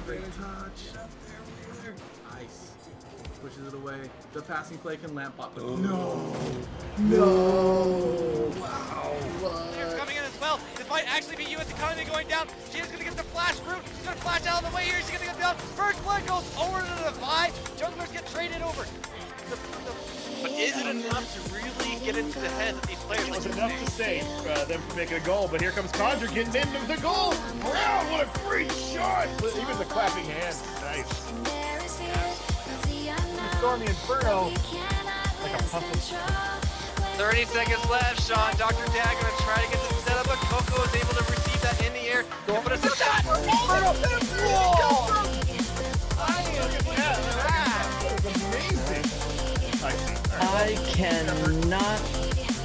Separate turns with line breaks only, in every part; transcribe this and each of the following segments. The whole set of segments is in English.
Great touch. Nice. Pushes it away. The passing play can lamp up. No. No. Wow.
Players coming in as well. This might actually be US Economy going down. She is going to get the flash route. She's going to flash out of the way here. She's going to get down. First blood goes over to the Vi. Junglers get traded over.
But is it enough to really get into the heads of these players?
It was enough to save them from making a goal, but here comes Conjure getting into the goal. Brown, what a great shot! Even the clapping hands, nice. Stormy Inferno, like a puzzle.
30 seconds left. Sean, Dr. Dag going to try to get the setup, but Coco is able to receive that in the air. But it's a shot!
I cannot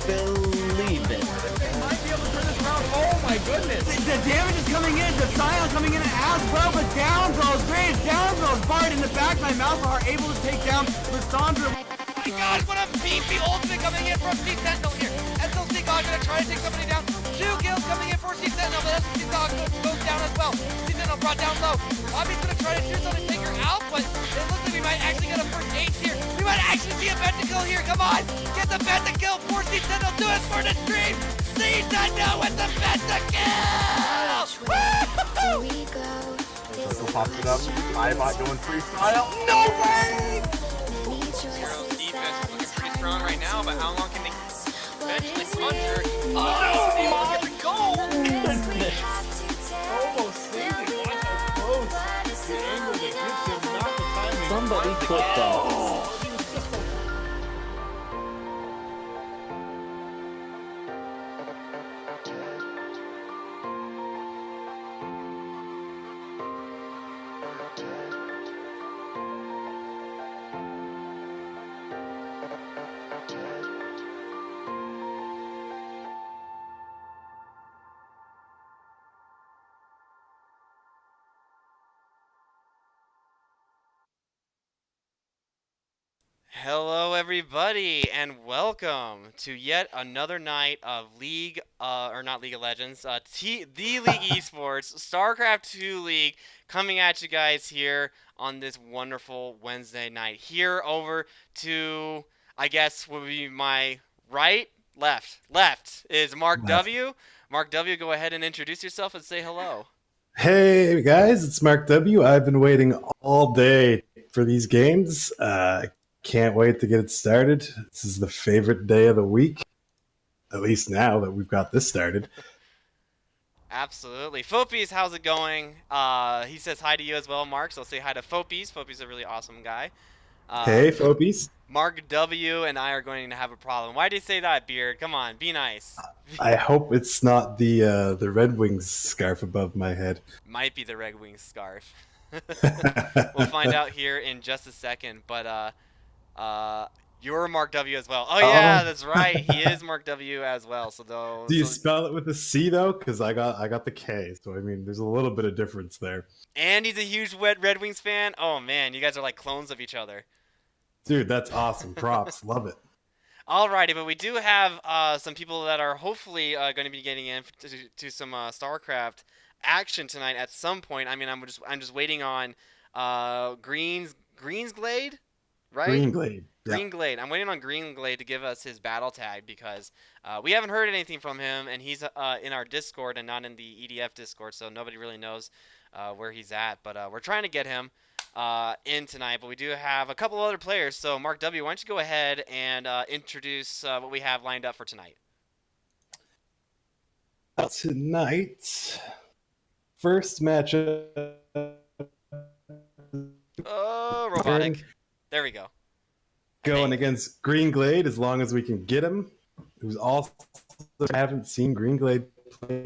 believe it.
They might be able to turn this around. Oh my goodness.
The damage is coming in, the Scion coming in as well, but down throws, great down throws, Bard in the back by Malphite are able to take down Lissandra.
Oh my god, what a beefy ultimate coming in from C Sentinel here. SLC God gonna try to take somebody down. 2 kills coming in for C Sentinel, but SLC God goes down as well. C Sentinel brought down low. Bobby's gonna try to shoot something to take her out, but it looks like we might actually get a first ace here. We might actually see a pentakill here. Come on, get the pentakill for C Sentinel. Do it for the stream. C Sentinel with the pentakill. Woo!
Circle pops it up. Ibot going freestyle. No way!
Heroes defense is looking pretty strong right now, but how long can they eventually conjure? Oh, they will get the goal!
Almost saved it. Watch how close. The angle that gets him, not the timing.
Somebody clip that.
Hello, everybody, and welcome to yet another night of League, or not League of Legends, the League Esports, StarCraft 2 League, coming at you guys here on this wonderful Wednesday night. Here over to, I guess, would be my left is Mark W. Mark W, go ahead and introduce yourself and say hello.
Hey guys, it's Mark W. I've been waiting all day for these games. Can't wait to get it started. This is the favorite day of the week, at least now that we've got this started.
Absolutely. Fopies, how's it going? He says hi to you as well, Mark, so say hi to Fopies. Fopies is a really awesome guy.
Hey, Fopies.
Mark W. and I are going to have a problem. Why do you say that, Beard? Come on, be nice.
I hope it's not the Red Wings scarf above my head.
Might be the Red Wings scarf. We'll find out here in just a second, but you're Mark W as well. Oh yeah, that's right. He is Mark W as well. So though,
Do you spell it with a C though? Because I got the K. So I mean, there's a little bit of difference there.
And he's a huge Red Wings fan. Oh man, you guys are like clones of each other.
Dude, that's awesome. Props. Love it.
Alrighty, but we do have some people that are hopefully going to be getting in to some StarCraft action tonight at some point. I mean, I'm just waiting on Greensglade, right?
Greenglade. Yeah.
Greenglade. I'm waiting on Greenglade to give us his battle tag because we haven't heard anything from him, and he's in our Discord and not in the EDF Discord, so nobody really knows where he's at. But we're trying to get him in tonight, but we do have a couple other players. So, Mark W., why don't you go ahead and introduce what we have lined up for tonight?
Tonight, first matchup.
Oh, robotic. There we go.
Going against Greenglade as long as we can get him. Who's also I haven't seen Greenglade play.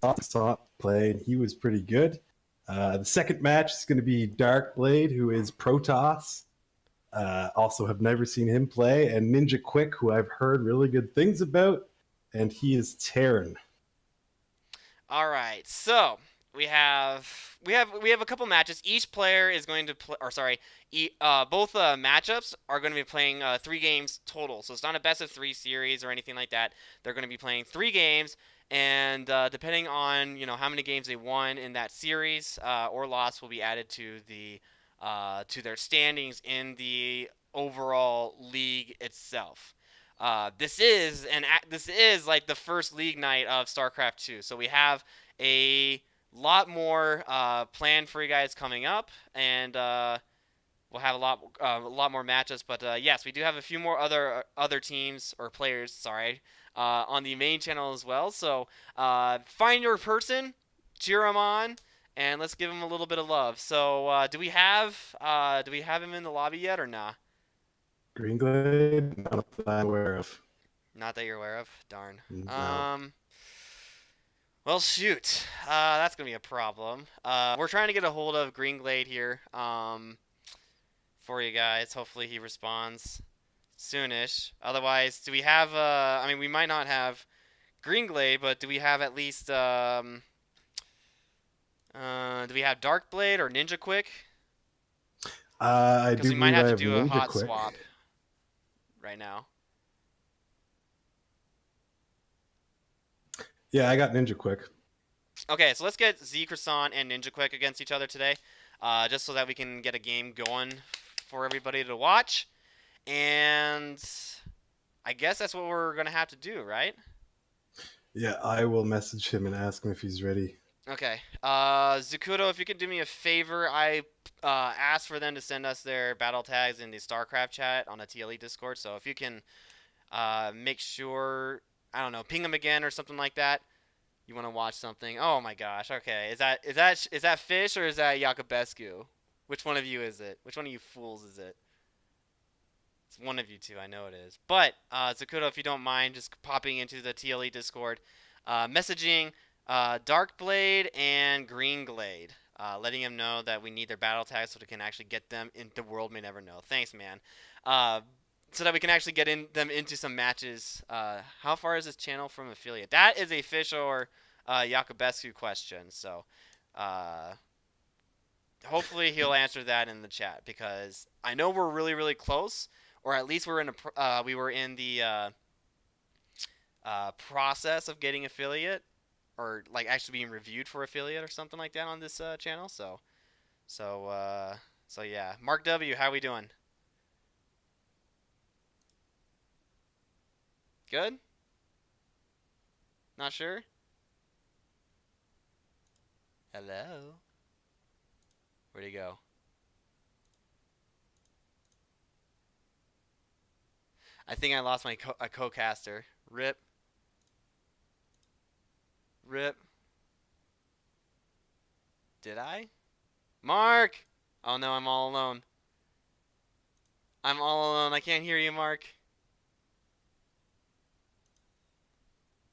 I saw it play, and he was pretty good. The second match is going to be Darkblade, who is Protoss. Also have never seen him play. And Ninja Quick, who I've heard really good things about. And he is Terran.
All right. So,
we have a couple matches. Each player is going to play, or sorry, both matchups are going to be playing 3 games total. So it's not a best of 3 series or anything like that. They're going to be playing 3 games, and depending on how many games they won in that series or lost, will be added to their standings in the overall league itself. This is like the first league night of StarCraft 2, so we have a lot more planned for you guys coming up, and we'll have a lot more matches. But yes, we do have a few more other teams or players, sorry, on the main channel as well. So find your person, cheer them on, and let's give them a little bit of love. So do we have him in the lobby yet or nah?
Greenglade? Not that I'm aware of.
Not that you're aware of? Darn.
No.
Well, shoot. That's going to be a problem. We're trying to get a hold of Greenglade here for you guys. Hopefully he responds soonish. Otherwise, do we have... I mean, we might not have Greenglade, but do we have at least... do we have Darkblade or Ninja Quick?
I do
Because we might have to do a
Ninja
hot
Quick.
swap right now.
Yeah, I got Ninja Quick.
Okay, so let's get Z Croissant and Ninja Quick against each other today, just so that we can get a game going for everybody to watch. And I guess that's what we're going to have to do, right?
Yeah, I will message him and ask him if he's ready.
Okay. Zakuto, if you could do me a favor, I asked for them to send us their battle tags in the StarCraft chat on the TLE Discord, so if you can make sure, I don't know, ping them again or something like that. You want to watch something? Oh my gosh. Okay. Is that Fish or is that Yakubescu? Which one of you is it? Which one of you fools is it? It's one of you two. I know it is. But Zakuto, if you don't mind, just popping into the TLE Discord, messaging Darkblade and Greenglade, letting them know that we need their battle tags so we can actually get them into World May Never Know. Thanks, man. So that we can actually get them into some matches. How far is this channel from affiliate? That is a Fish or Yakubescu question. So hopefully he'll answer that in the chat, because I know we're really, really close, or at least we were in the process of getting affiliate, or like actually being reviewed for affiliate or something like that on this channel. So yeah. Mark W, how we doing? Good? Not sure? Hello? Where'd he go? I think I lost my co-caster. Rip. Rip. Did I? Mark! Oh no, I'm all alone. I'm all alone. I can't hear you, Mark.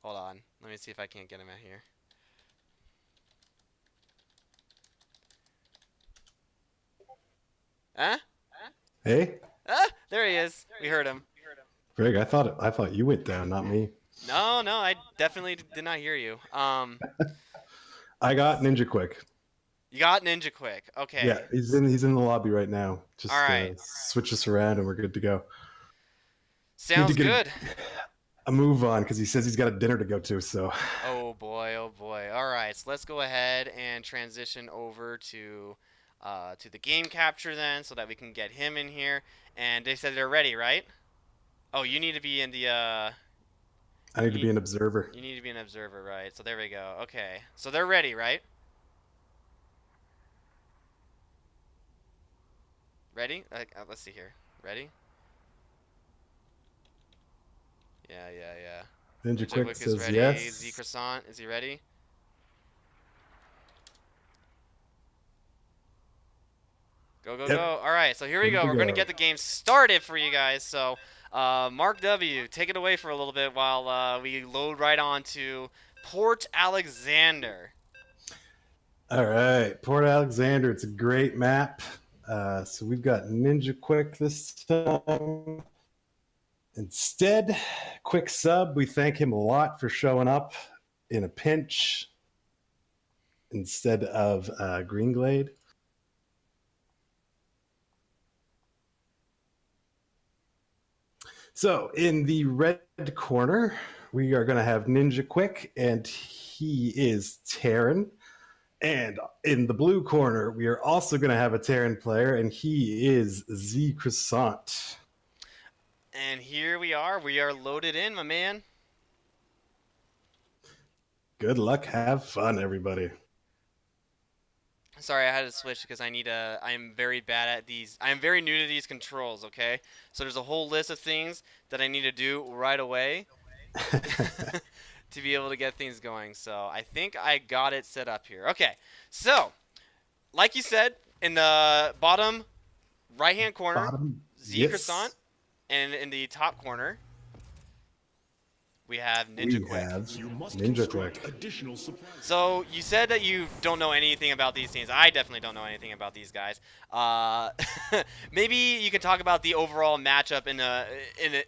Hold on. Let me see if I can't get him out here. Huh?
Hey,
Ah, there he is. We heard him.
Greg, I thought you went down, not me.
No, I definitely did not hear you.
I got Ninja Quick.
You got Ninja Quick. Okay.
Yeah, he's in the lobby right now. Just
all right.
Switch us around and we're good to go.
Sounds
Need to
good.
get a move on because he says he's got a dinner to go to. So.
Oh boy. All right. So let's go ahead and transition over to the game capture then, so that we can get him in here. And they said they're ready, right? Oh, you need to be in the.
I need to be an observer.
You need to be an observer, right? So there we go. Okay. So they're ready, right? Ready? Let's see here. Ready? Yeah.
Ninja Quick
is
says
ready.
yes.
Z Croissant, is he ready? Go.
Yep.
All right, so here we go. We're going to get the game started for you guys. So, Mark W., take it away for a little bit while we load right on to Port Alexander.
All right, Port Alexander. It's a great map. So we've got Ninja Quick this time. Instead, quick sub. We thank him a lot for showing up in a pinch. instead of Green Glade. So in the red corner, we are going to have Ninja Quick, and he is Terran. And in the blue corner, we are also going to have a Terran player, and he is Z Croissant.
And here we are loaded in, my man.
Good luck, have fun, everybody.
Sorry, I had to switch because I am very bad at these. I am very new to these controls, okay? So there's a whole list of things that I need to do right away to be able to get things going. So I think I got it set up here. Okay, so like you said, in the bottom right-hand corner, Z Croissant, and in the top corner, we have Ninja Quick. So you said that you don't know anything about these teams. I definitely don't know anything about these guys. Maybe you can talk about the overall matchup in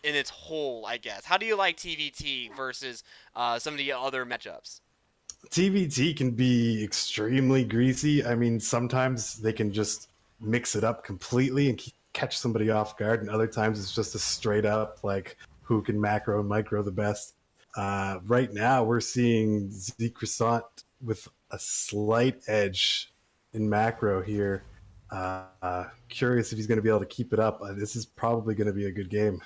its whole, I guess. How do you like TVT versus some of the other matchups?
TVT can be extremely greasy. I mean, sometimes they can just mix it up completely and catch somebody off guard, and other times it's just a straight up like who can macro and micro the best. Right now, we're seeing Z Croissant with a slight edge in macro here. Curious if he's going to be able to keep it up. This is probably going to be a good game.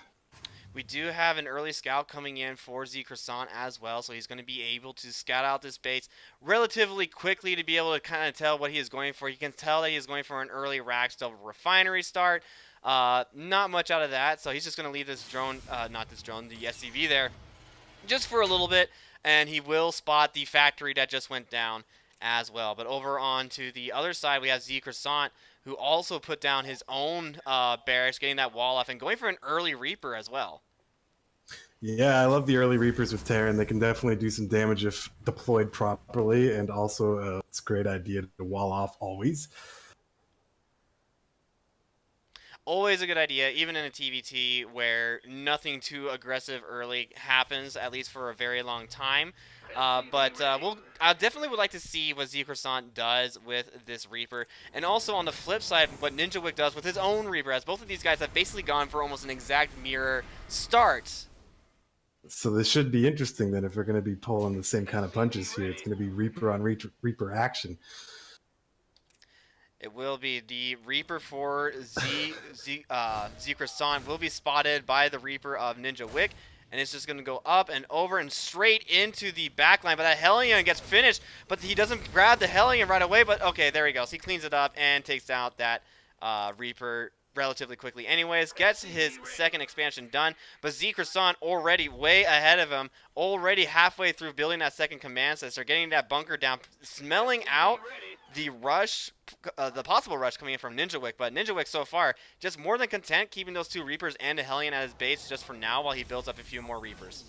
We do have an early scout coming in for Z Croissant as well, so he's going to be able to scout out this base relatively quickly to be able to kind of tell what he is going for. You can tell that he is going for an early Ragsdale refinery start. Not much out of that, so he's just going to leave this drone, the SCV there, just for a little bit, and he will spot the factory that just went down as well. But over on to the other side, we have Z Croissant, who also put down his own barracks, getting that wall off, and going for an early Reaper as well.
Yeah, I love the early Reapers with Terran. They can definitely do some damage if deployed properly, and also it's a great idea to wall off always.
Always a good idea, even in a TVT where nothing too aggressive early happens, at least for a very long time. But I definitely would like to see what Z Croissant does with this Reaper. And also on the flip side, what Ninja Wick does with his own Reaper, as both of these guys have basically gone for almost an exact mirror start.
So this should be interesting then if we're going to be pulling the same kind of punches here. It's going to be Reaper on Reaper action.
It will be the Reaper for Z Croissant will be spotted by the Reaper of Ninja Wick, and it's just going to go up and over and straight into the backline. But that Hellion gets finished, but he doesn't grab the Hellion right away. But okay, there he goes. He cleans it up and takes out that Reaper relatively quickly. Anyways, gets his second expansion done, but Z Croissant already way ahead of him, already halfway through building that second command center, getting that bunker down, smelling out the rush, the possible rush coming in from Ninja Wick. But Ninja Wick so far just more than content keeping those two Reapers and a Hellion at his base just for now while he builds up a few more Reapers.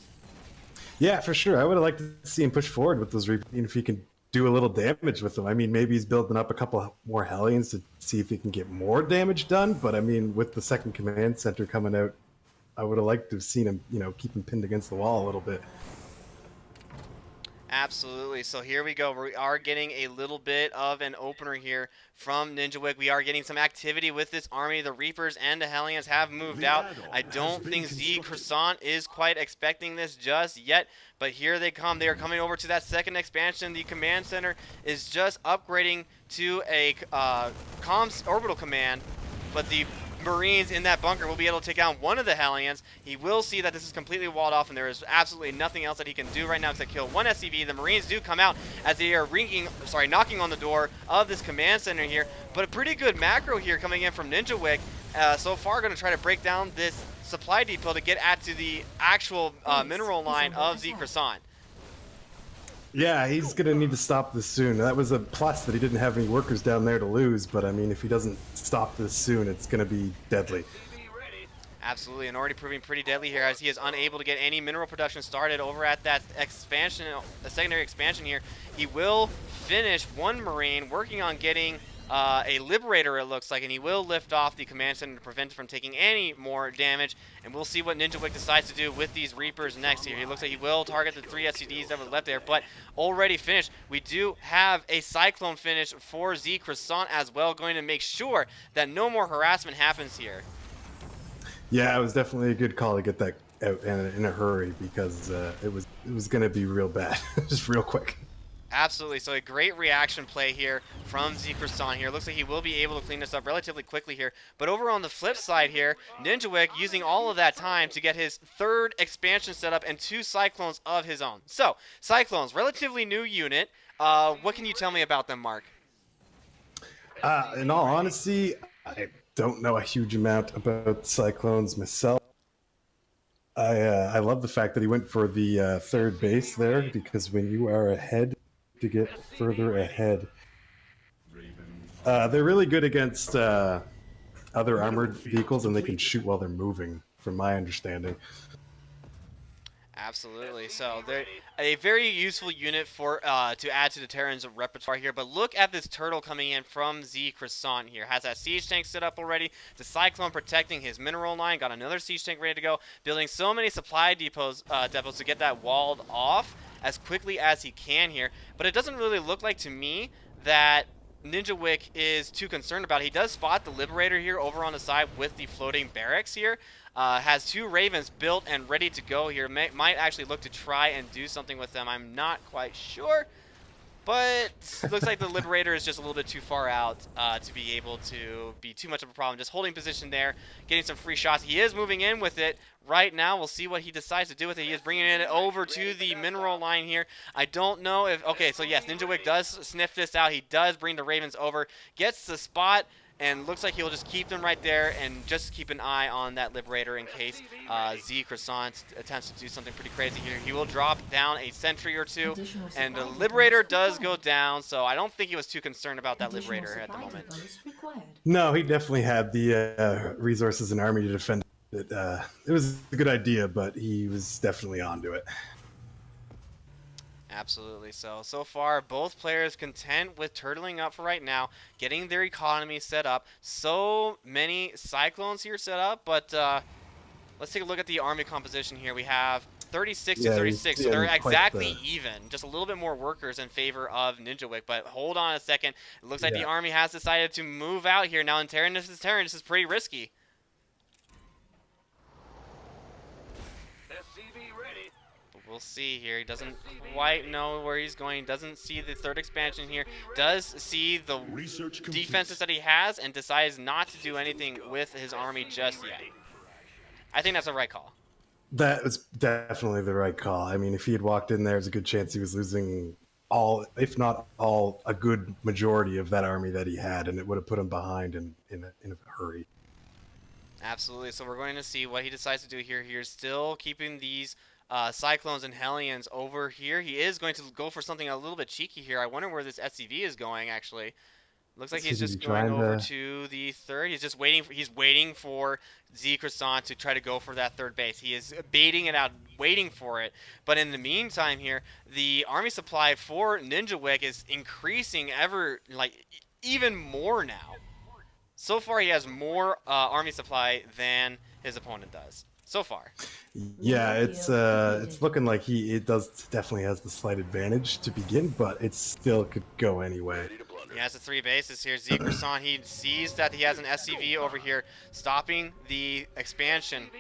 Yeah, for sure. I would have liked to see him push forward with those Reapers, if he can do a little damage with them. I mean, maybe he's building up a couple more Hellions to see if he can get more damage done. But I mean, with the second command center coming out, I would have liked to have seen him, keep him pinned against the wall a little bit.
Absolutely. So here we go. We are getting a little bit of an opener here from Ninja Wick. We are getting some activity with this army. The Reapers and the Hellions have moved out. I don't think Z Croissant is quite expecting this just yet, but here they come. They are coming over to that second expansion. The command center is just upgrading to a comms orbital command, but the Marines in that bunker will be able to take down one of the Hellions. He will see that this is completely walled off and there is absolutely nothing else that he can do right now except kill one SCV. The Marines do come out as they are knocking on the door of this command center here, but a pretty good macro here coming in from Ninja Wick. So far going to try to break down this supply depot to get to the actual mineral line of Z Croissant.
Yeah, he's going to need to stop this soon. That was a plus that he didn't have any workers down there to lose, but I mean, if he doesn't stop this soon, it's going to be deadly.
Absolutely, and already proving pretty deadly here as he is unable to get any mineral production started over at that expansion, the secondary expansion here. He will finish one Marine working on getting a Liberator, it looks like, and he will lift off the command center to prevent it from taking any more damage. And we'll see what NinjaWick decides to do with these Reapers next here. He looks like he will target the 3 SCDs that were left there, but already finished. We do have a Cyclone finish for Z Croissant as well, going to make sure that no more harassment happens here.
Yeah, it was definitely a good call to get that out in a hurry, because it was going to be real bad, just real quick.
Absolutely. So a great reaction play here from Z Croissant here. Looks like he will be able to clean this up relatively quickly here. But over on the flip side here, NinjaWick using all of that time to get his 3rd expansion set up and 2 Cyclones of his own. So, Cyclones, relatively new unit. What can you tell me about them, Mark?
In all honesty, I don't know a huge amount about Cyclones myself. I love the fact that he went for the 3rd base there, because when you are ahead, to get further ahead, they're really good against other armored vehicles, and they can shoot while they're moving, from my understanding.
Absolutely. So they're a very useful unit for to add to the Terran's repertoire here. But look at this turtle coming in from Z Croissant here. Has that siege tank set up already. The Cyclone protecting his mineral line. Got another siege tank ready to go. Building so many supply depots to get that walled off as quickly as he can here. But it doesn't really look like to me that NinjaWick is too concerned about it. He does spot the Liberator here over on the side with the floating barracks here. Has 2 Ravens built and ready to go here. Might actually look to try and do something with them. I'm not quite sure. But looks like the Liberator is just a little bit too far out to be able to be too much of a problem. Just holding position there, getting some free shots. He is moving in with it right now. We'll see what he decides to do with it. He is bringing it over to the mineral line here. I don't know if... Okay, so yes, NinjaWick does sniff this out. He does bring the Ravens over, gets the spot, and looks like he'll just keep them right there and just keep an eye on that Liberator in case Z Croissant attempts to do something pretty crazy here. He will drop down a sentry or 2, and the Liberator does go down, so I don't think he was too concerned about that Liberator at the moment.
No, he definitely had the resources and army to defend it. It was a good idea, but he was definitely onto it.
Absolutely. So far, both players content with turtling up for right now, getting their economy set up. So many Cyclones here set up, but let's take a look at the army composition here. We have 36 to 36, so they're exactly even. Just a little bit more workers in favor of NinjaWick, but hold on a second. It looks like the army has decided to move out here. Now in Terran, this is pretty risky. We'll see here. He doesn't quite know where he's going. Doesn't see the 3rd expansion here. Does see the defenses that he has and decides not to do anything with his army just yet. I think that's the right call.
That was definitely the right call. I mean, if he had walked in there, there's a good chance he was losing all, if not all, a good majority of that army that he had, and it would have put him behind in a hurry.
Absolutely. So we're going to see what he decides to do here. He's still keeping these Cyclones and Hellions over here. He is going to go for something a little bit cheeky here. I wonder where this SCV is going, actually. Looks like he's just going over to the 3rd. He's just waiting. He's waiting for Z Croissant to try to go for that 3rd base. He is baiting it out, waiting for it. But in the meantime here, the army supply for NinjaWick is increasing even more now. So far, he has more army supply than his opponent does. So far.
Yeah, it's looking like it definitely has the slight advantage to begin, but it still could go anyway.
He has the 3 bases here. Z Croissant, he sees that he has an SCV over here stopping the expansion.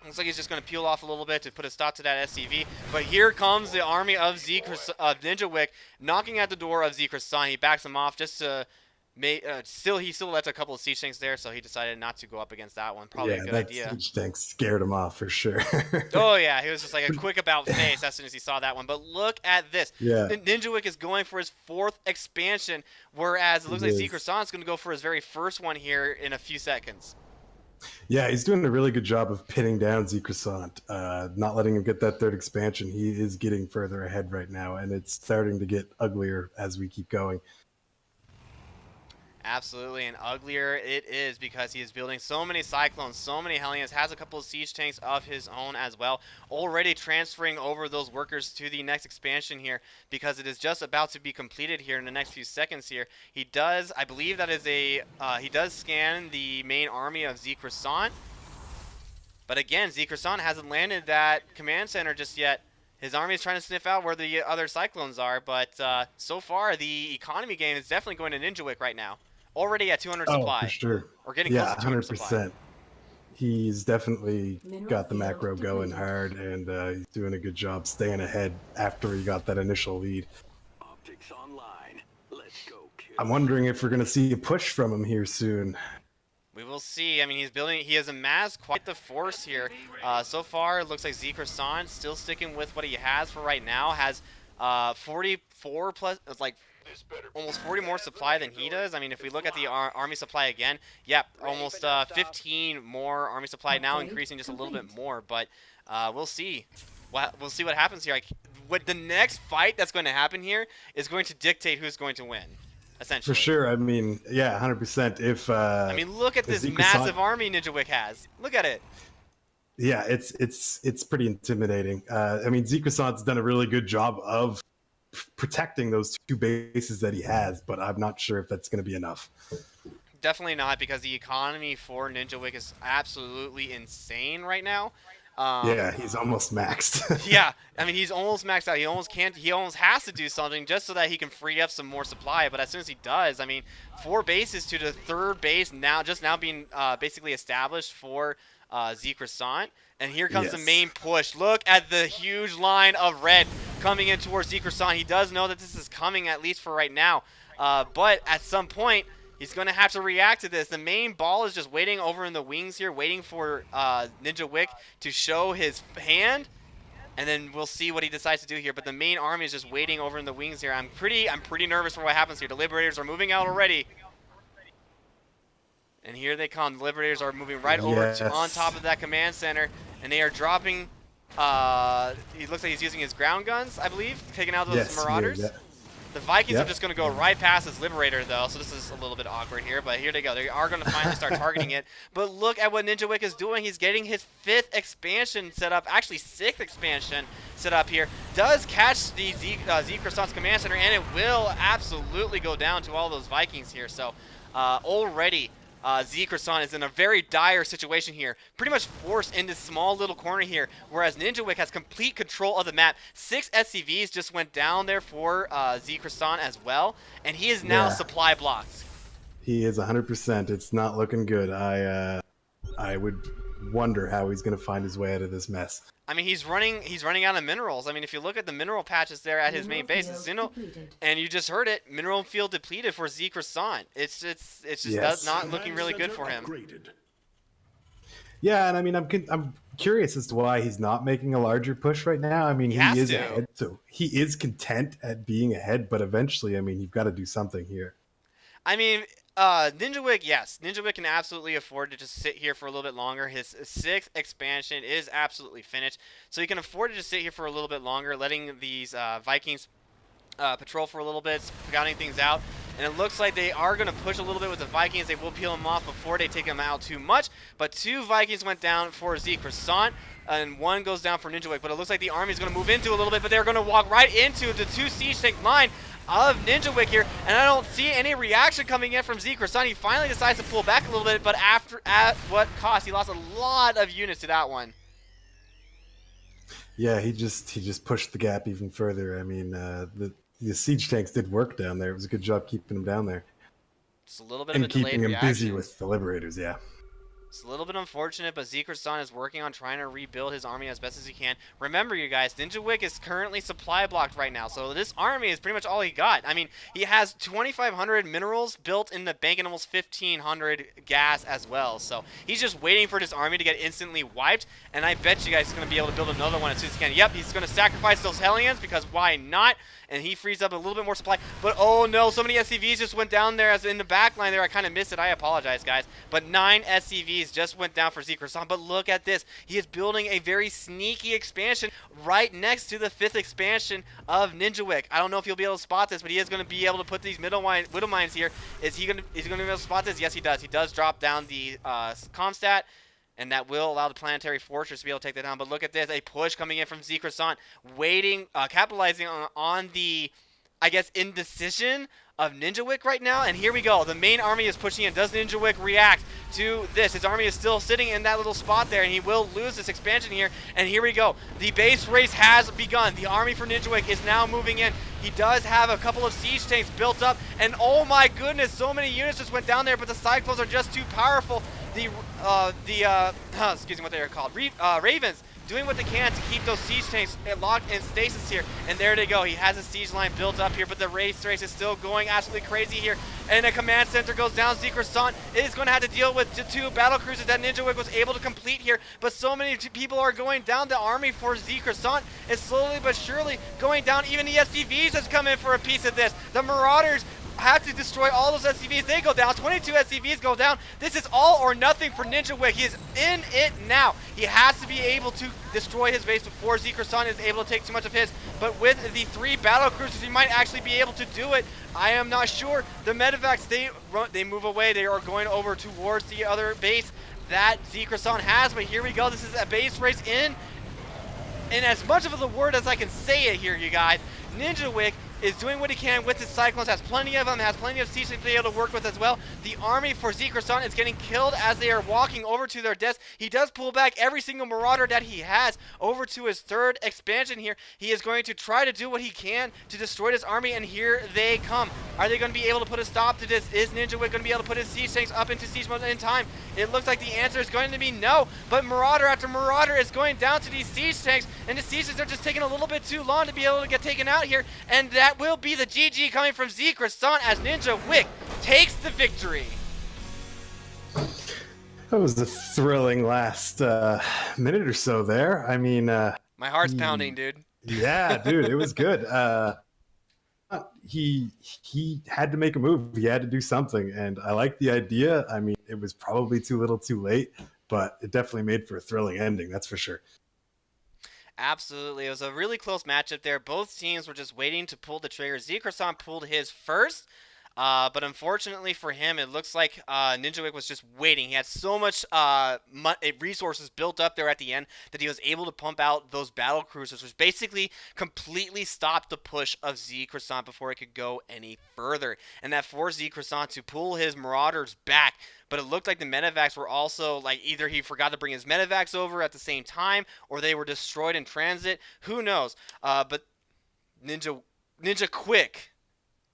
Looks like he's just going to peel off a little bit to put a stop to that SCV. But here comes the army of NinjaWick knocking at the door of Z Croissant. He backs him off just to... he still lets a couple of siege tanks there, so he decided not to go up against that one. Probably a good idea.
That siege tank scared him off for sure.
Oh yeah, he was just like a quick about face as soon as he saw that one. But look at this.
Yeah.
NinjaWick is going for his 4th expansion, whereas it looks like Z Croissant is going to go for his very first one here in a few seconds.
Yeah, he's doing a really good job of pinning down Z Croissant, not letting him get that 3rd expansion. He is getting further ahead right now, and it's starting to get uglier as we keep going.
Absolutely, and uglier it is because he is building so many Cyclones, so many Hellions, has a couple of siege tanks of his own as well, already transferring over those workers to the next expansion here because it is just about to be completed here in the next few seconds here. He does, I believe that is a, he does scan the main army of Z Croissant, but again, Z Croissant hasn't landed that command center just yet. His army is trying to sniff out where the other Cyclones are, but so far the economy game is definitely going to Ninjawick right now. Already at 200 supply.
Oh, for sure.
Or getting close to 200
100%.
supply.
He's definitely got the macro going hard, and he's doing a good job staying ahead after he got that initial lead.
Optics online. Let's go, kid.
I'm wondering if we're going to see a push from him here soon.
We will see. I mean, he has amassed quite the force here. So far, it looks like Z Croissant still sticking with what he has for right now. Has 44 plus, like almost 40 more supply than he does. I mean, if we look at the army supply again, yep, almost 15 more army supply now, increasing just a little bit more. But we'll see. We'll see what happens here. What the next fight that's going to happen here is going to dictate who's going to win. Essentially.
For sure. I mean, yeah, 100%. If
I mean, look at this massive army Ninjawick has. Look at it.
Yeah, it's pretty intimidating. I mean, Z Croissant's done a really good job of protecting those two bases that he has, but I'm not sure if that's going to be enough.
Definitely not, because the economy for Ninjawick is absolutely insane right now.
Yeah, he's almost maxed.
Yeah, I mean, he's almost maxed out. He almost can't. He almost has to do something just so that he can free up some more supply. But as soon as he does, I mean, 4 bases to the 3rd base now, just now being basically established for Z Croissant. And here comes the main push. Look at the huge line of red coming in towards Z Croissant. He does know that this is coming, at least for right now. But at some point, he's going to have to react to this. The main ball is just waiting over in the wings here, waiting for Ninjawick to show his hand, and then we'll see what he decides to do here. But the main army is just waiting over in the wings here. I'm pretty nervous for what happens here. The Liberators are moving out already. And here they come. The Liberators are moving right over to on top of that command center, and they are dropping. He looks like he's using his ground guns, I believe, taking out those Marauders.
Yeah.
The Vikings are just going to go right past this Liberator, though, so this is a little bit awkward here, but here they go. They are going to finally start targeting it. But look at what Ninjawick is doing. He's getting his 5th expansion set up, actually 6th expansion set up here. Does catch the Z Croissant's command center, and it will absolutely go down to all those Vikings here. So already Z Croissant is in a very dire situation here, pretty much forced in this small little corner here, whereas Ninjawick has complete control of the map. 6 SCVs just went down there for Z Croissant as well, and he is now supply blocked.
He is 100%. It's not looking good. I would wonder how he's going to find his way out of this mess.
I mean, he's running out of minerals. I mean, if you look at the mineral patches there at his main base, and you just heard it, mineral field depleted for Z Croissant. It's just not looking really good for him.
Yeah, and I mean, I'm curious as to why he's not making a larger push right now. I mean, he is ahead, so he is content at being ahead, but eventually, I mean, you've got to do something here.
I mean, Ninjawick, yes. Ninjawick can absolutely afford to just sit here for a little bit longer. His 6th expansion is absolutely finished. So he can afford to just sit here for a little bit longer, letting these Vikings patrol for a little bit, scouting things out. And it looks like they are going to push a little bit with the Vikings. They will peel them off before they take them out too much. But 2 Vikings went down for Z Croissant, and 1 goes down for Ninjawick. But it looks like the army is going to move into a little bit, but they're going to walk right into the 2 siege tank line of Ninjawick here, and I don't see any reaction coming in from Z Croissant. He finally decides to pull back a little bit, but at what cost? He lost a lot of units to that one.
Yeah, he just pushed the gap even further. I mean, the siege tanks did work down there. It was a good job keeping them down there.
It's a little bit of a delayed
keeping him
reaction.
busy with the Liberators, yeah.
It's a little bit unfortunate, but Z Croissant is working on trying to rebuild his army as best as he can. Remember, you guys, Ninjawick is currently supply blocked right now, so this army is pretty much all he got. I mean, he has 2,500 minerals built in the bank and almost 1,500 gas as well. So he's just waiting for this army to get instantly wiped, and I bet you guys he's going to be able to build another one as soon as he can. Yep, he's going to sacrifice those Hellions, because why not? And he frees up a little bit more supply. But oh no, so many SCVs just went down there as in the back line there. I kind of missed it. I apologize, guys. But 9 SCVs SCVs just went down for Zecrason, but look at this. He is building a very sneaky expansion right next to the 5th expansion of Ninjawick. I don't know if you'll be able to spot this, but he is going to be able to put these Widow Mines here. Is he going to be able to spot this? Yes, he does. He does drop down the Comstat, and that will allow the Planetary Fortress to be able to take that down. But look at this, a push coming in from Zecrason, waiting, capitalizing on the, I guess, indecision of Ninjawick right now. And here we go. The main army is pushing in. Does Ninjawick react to this? His army is still sitting in that little spot there, and he will lose this expansion here. And here we go. The base race has begun. The army for Ninjawick is now moving in. He does have a couple of siege tanks built up, and oh my goodness, so many units just went down there, but the Cyclones are just too powerful. Excuse me, what they are called, Ravens, doing what they can to keep those siege tanks locked in stasis here. And there they go. He has a siege line built up here, but the race is still going absolutely crazy here. And a command center goes down. Zecrason is going to have to deal with the 2 battle cruisers that Ninjawick was able to complete here. But so many people are going down. The army for Zecrason is slowly but surely going down. Even the SCVs has come in for a piece of this. The Marauders have to destroy all those SCVs. They go down. 22 SCVs go down. This is all or nothing for Ninjawick. He is in it now. He has to be able to destroy his base before Zecrason is able to take too much of his. But with the 3 battle cruisers, he might actually be able to do it. I am not sure. The Medivacs, they move away. They are going over towards the other base that Zecrason has. But here we go. This is a base race in as much of the word as I can say it here, you guys. Ninjawick is doing what he can with his Cyclones, has plenty of them, has plenty of siege to be able to work with as well. The army for Zecrason is getting killed as they are walking over to their deaths. He does pull back every single Marauder that he has over to his 3rd expansion here. He is going to try to do what he can to destroy this army, and here they come. Are they going to be able to put a stop to this? Is Ninjawick going to be able to put his siege tanks up into siege mode in time? It looks like the answer is going to be no, but Marauder after Marauder is going down to these siege tanks, and the siege tanks are just taking a little bit too long to be able to get taken out here, and that will be the GG coming from Zecrason as Ninjawick takes the victory.
That was a thrilling last minute or so there. I mean,
my heart's pounding, dude.
Yeah, dude, it was good. He had to make a move. He had to do something, and I like the idea. I mean, it was probably too little, too late, but it definitely made for a thrilling ending. That's for sure.
Absolutely. It was a really close matchup there. Both teams were just waiting to pull the trigger. Zecrason pulled his first, but unfortunately for him, it looks like Ninjawick was just waiting. He had so much resources built up there at the end that he was able to pump out those battle cruisers, which basically completely stopped the push of Zecrason before it could go any further. And that forced Zecrason to pull his Marauders back. But it looked like the Medivacs were also, like, either he forgot to bring his Medivacs over at the same time, or they were destroyed in transit. Who knows? But Ninjaquick.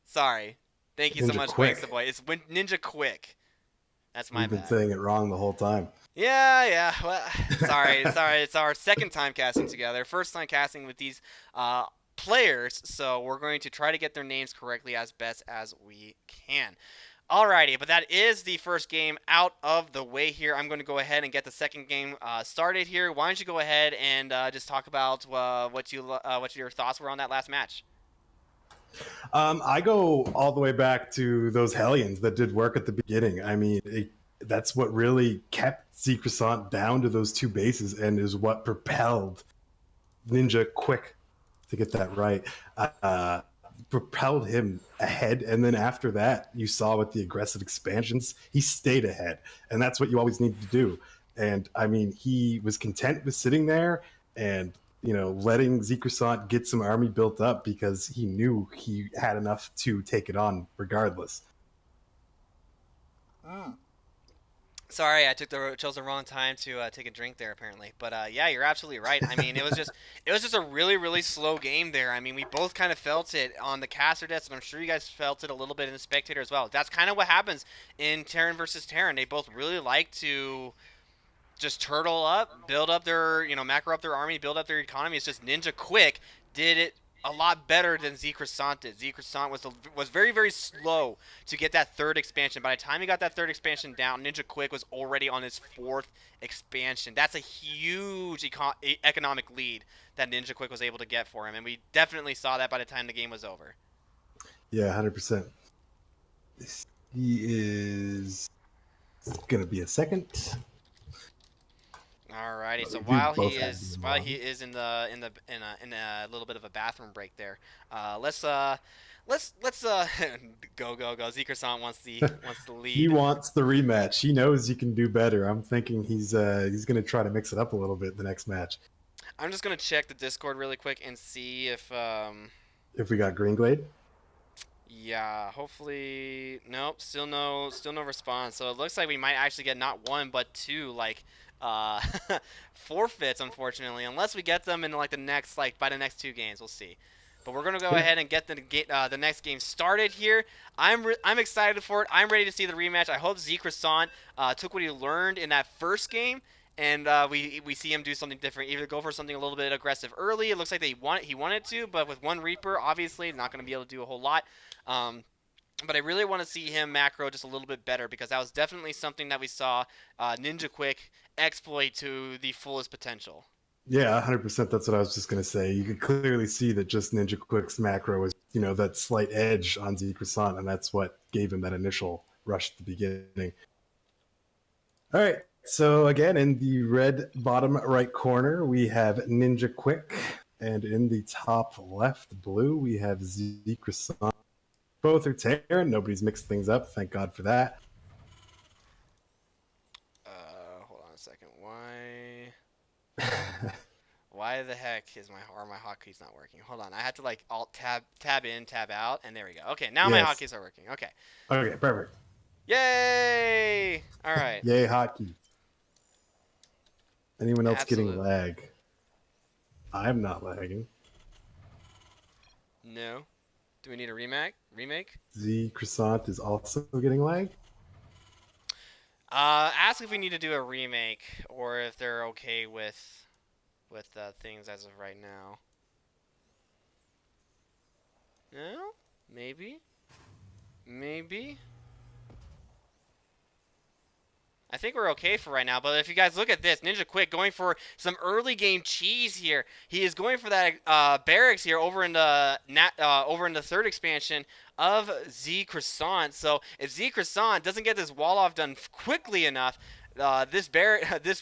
Sorry. Thank you so much, Wax the Boy. It's Ninjaquick. That's my bad.
You've been saying it wrong the whole time.
Yeah. Well, sorry. It's our 2nd time casting together. 1st time casting with these players, so we're going to try to get their names correctly as best as we can. Alrighty, but that is the first game out of the way here. I'm going to go ahead and get the second game started here. Why don't you go ahead and just talk about what your thoughts were on that last match?
I go all the way back to those Hellions that did work at the beginning. I mean, that's what really kept Zecrason down to those 2 bases and is what propelled Ninjaquick, to get that right, propelled him ahead. And then after that, you saw with the aggressive expansions, he stayed ahead. And that's what you always need to do. And I mean, he was content with sitting there and, you know, letting Zecrason get some army built up because he knew he had enough to take it on regardless.
Sorry, I chose the wrong time to take a drink there, apparently. But yeah, you're absolutely right. I mean, it was just a really, really slow game there. I mean, we both kind of felt it on the caster desk, and I'm sure you guys felt it a little bit in the spectator as well. That's kind of what happens in Terran versus Terran. They both really like to just turtle up, build up their, macro up their army, build up their economy. It's just Ninjaquick did it a lot better than Zecrason did. Zecrason was very, very slow to get that 3rd expansion. By the time he got that 3rd expansion down, Ninjaquick was already on his 4th expansion. That's a huge economic lead that Ninjaquick was able to get for him, and we definitely saw that by the time the game was over.
Yeah, 100%. He is going to be a second.
Alrighty, so
We
while
both
he
had
is
them
while
on.
he is in a little bit of a bathroom break there, let's go. Zeker-san wants the lead.
He wants the rematch. He knows he can do better. I'm thinking he's gonna try to mix it up a little bit the next match.
I'm just gonna check the Discord really quick and see if
If we got Green Glade.
yeah, hopefully nope, still no response. So it looks like we might actually get not one but two forfeits, unfortunately, unless we get them in like the next by the next 2 games. We'll see. But we're gonna go ahead and get the next game started here. I'm excited for it. I'm ready to see the rematch. I hope Zeker-san took what he learned in that first game, and we see him do something different. Either go for something a little bit aggressive early. It looks like he wanted to, but with one Reaper, obviously not gonna be able to do a whole lot. But I really want to see him macro just a little bit better, because that was definitely something that we saw Ninja Quick exploit to the fullest potential.
Yeah, 100%. That's what I was just going to say. You could clearly see that just Ninja Quick's macro was, that slight edge on Zeker-san, and that's what gave him that initial rush at the beginning. All right, so again, in the red bottom right corner, we have Ninja Quick, and in the top left blue, we have Zeker-san. Both are tearing. Nobody's mixed things up. Thank God for that.
Hold on a second. Why the heck are my hotkeys not working? Hold on. I had to alt tab in, tab out, and there we go. Okay, now my hotkeys are working. Okay.
Okay, perfect.
Yay! All right.
Yay, hotkey. Anyone else
Absolutely.
getting lag? I'm not lagging.
No. Do we need a remake?
Zeker-san is also getting lag.
Ask if we need to do a remake, or if they're okay with things as of right now. No? Maybe? I think we're okay for right now, but if you guys look at this, Ninja Quick going for some early game cheese here. He is going for that barracks here over in the third expansion of Zeker-san. So if Zeker-san doesn't get this wall off done quickly enough, this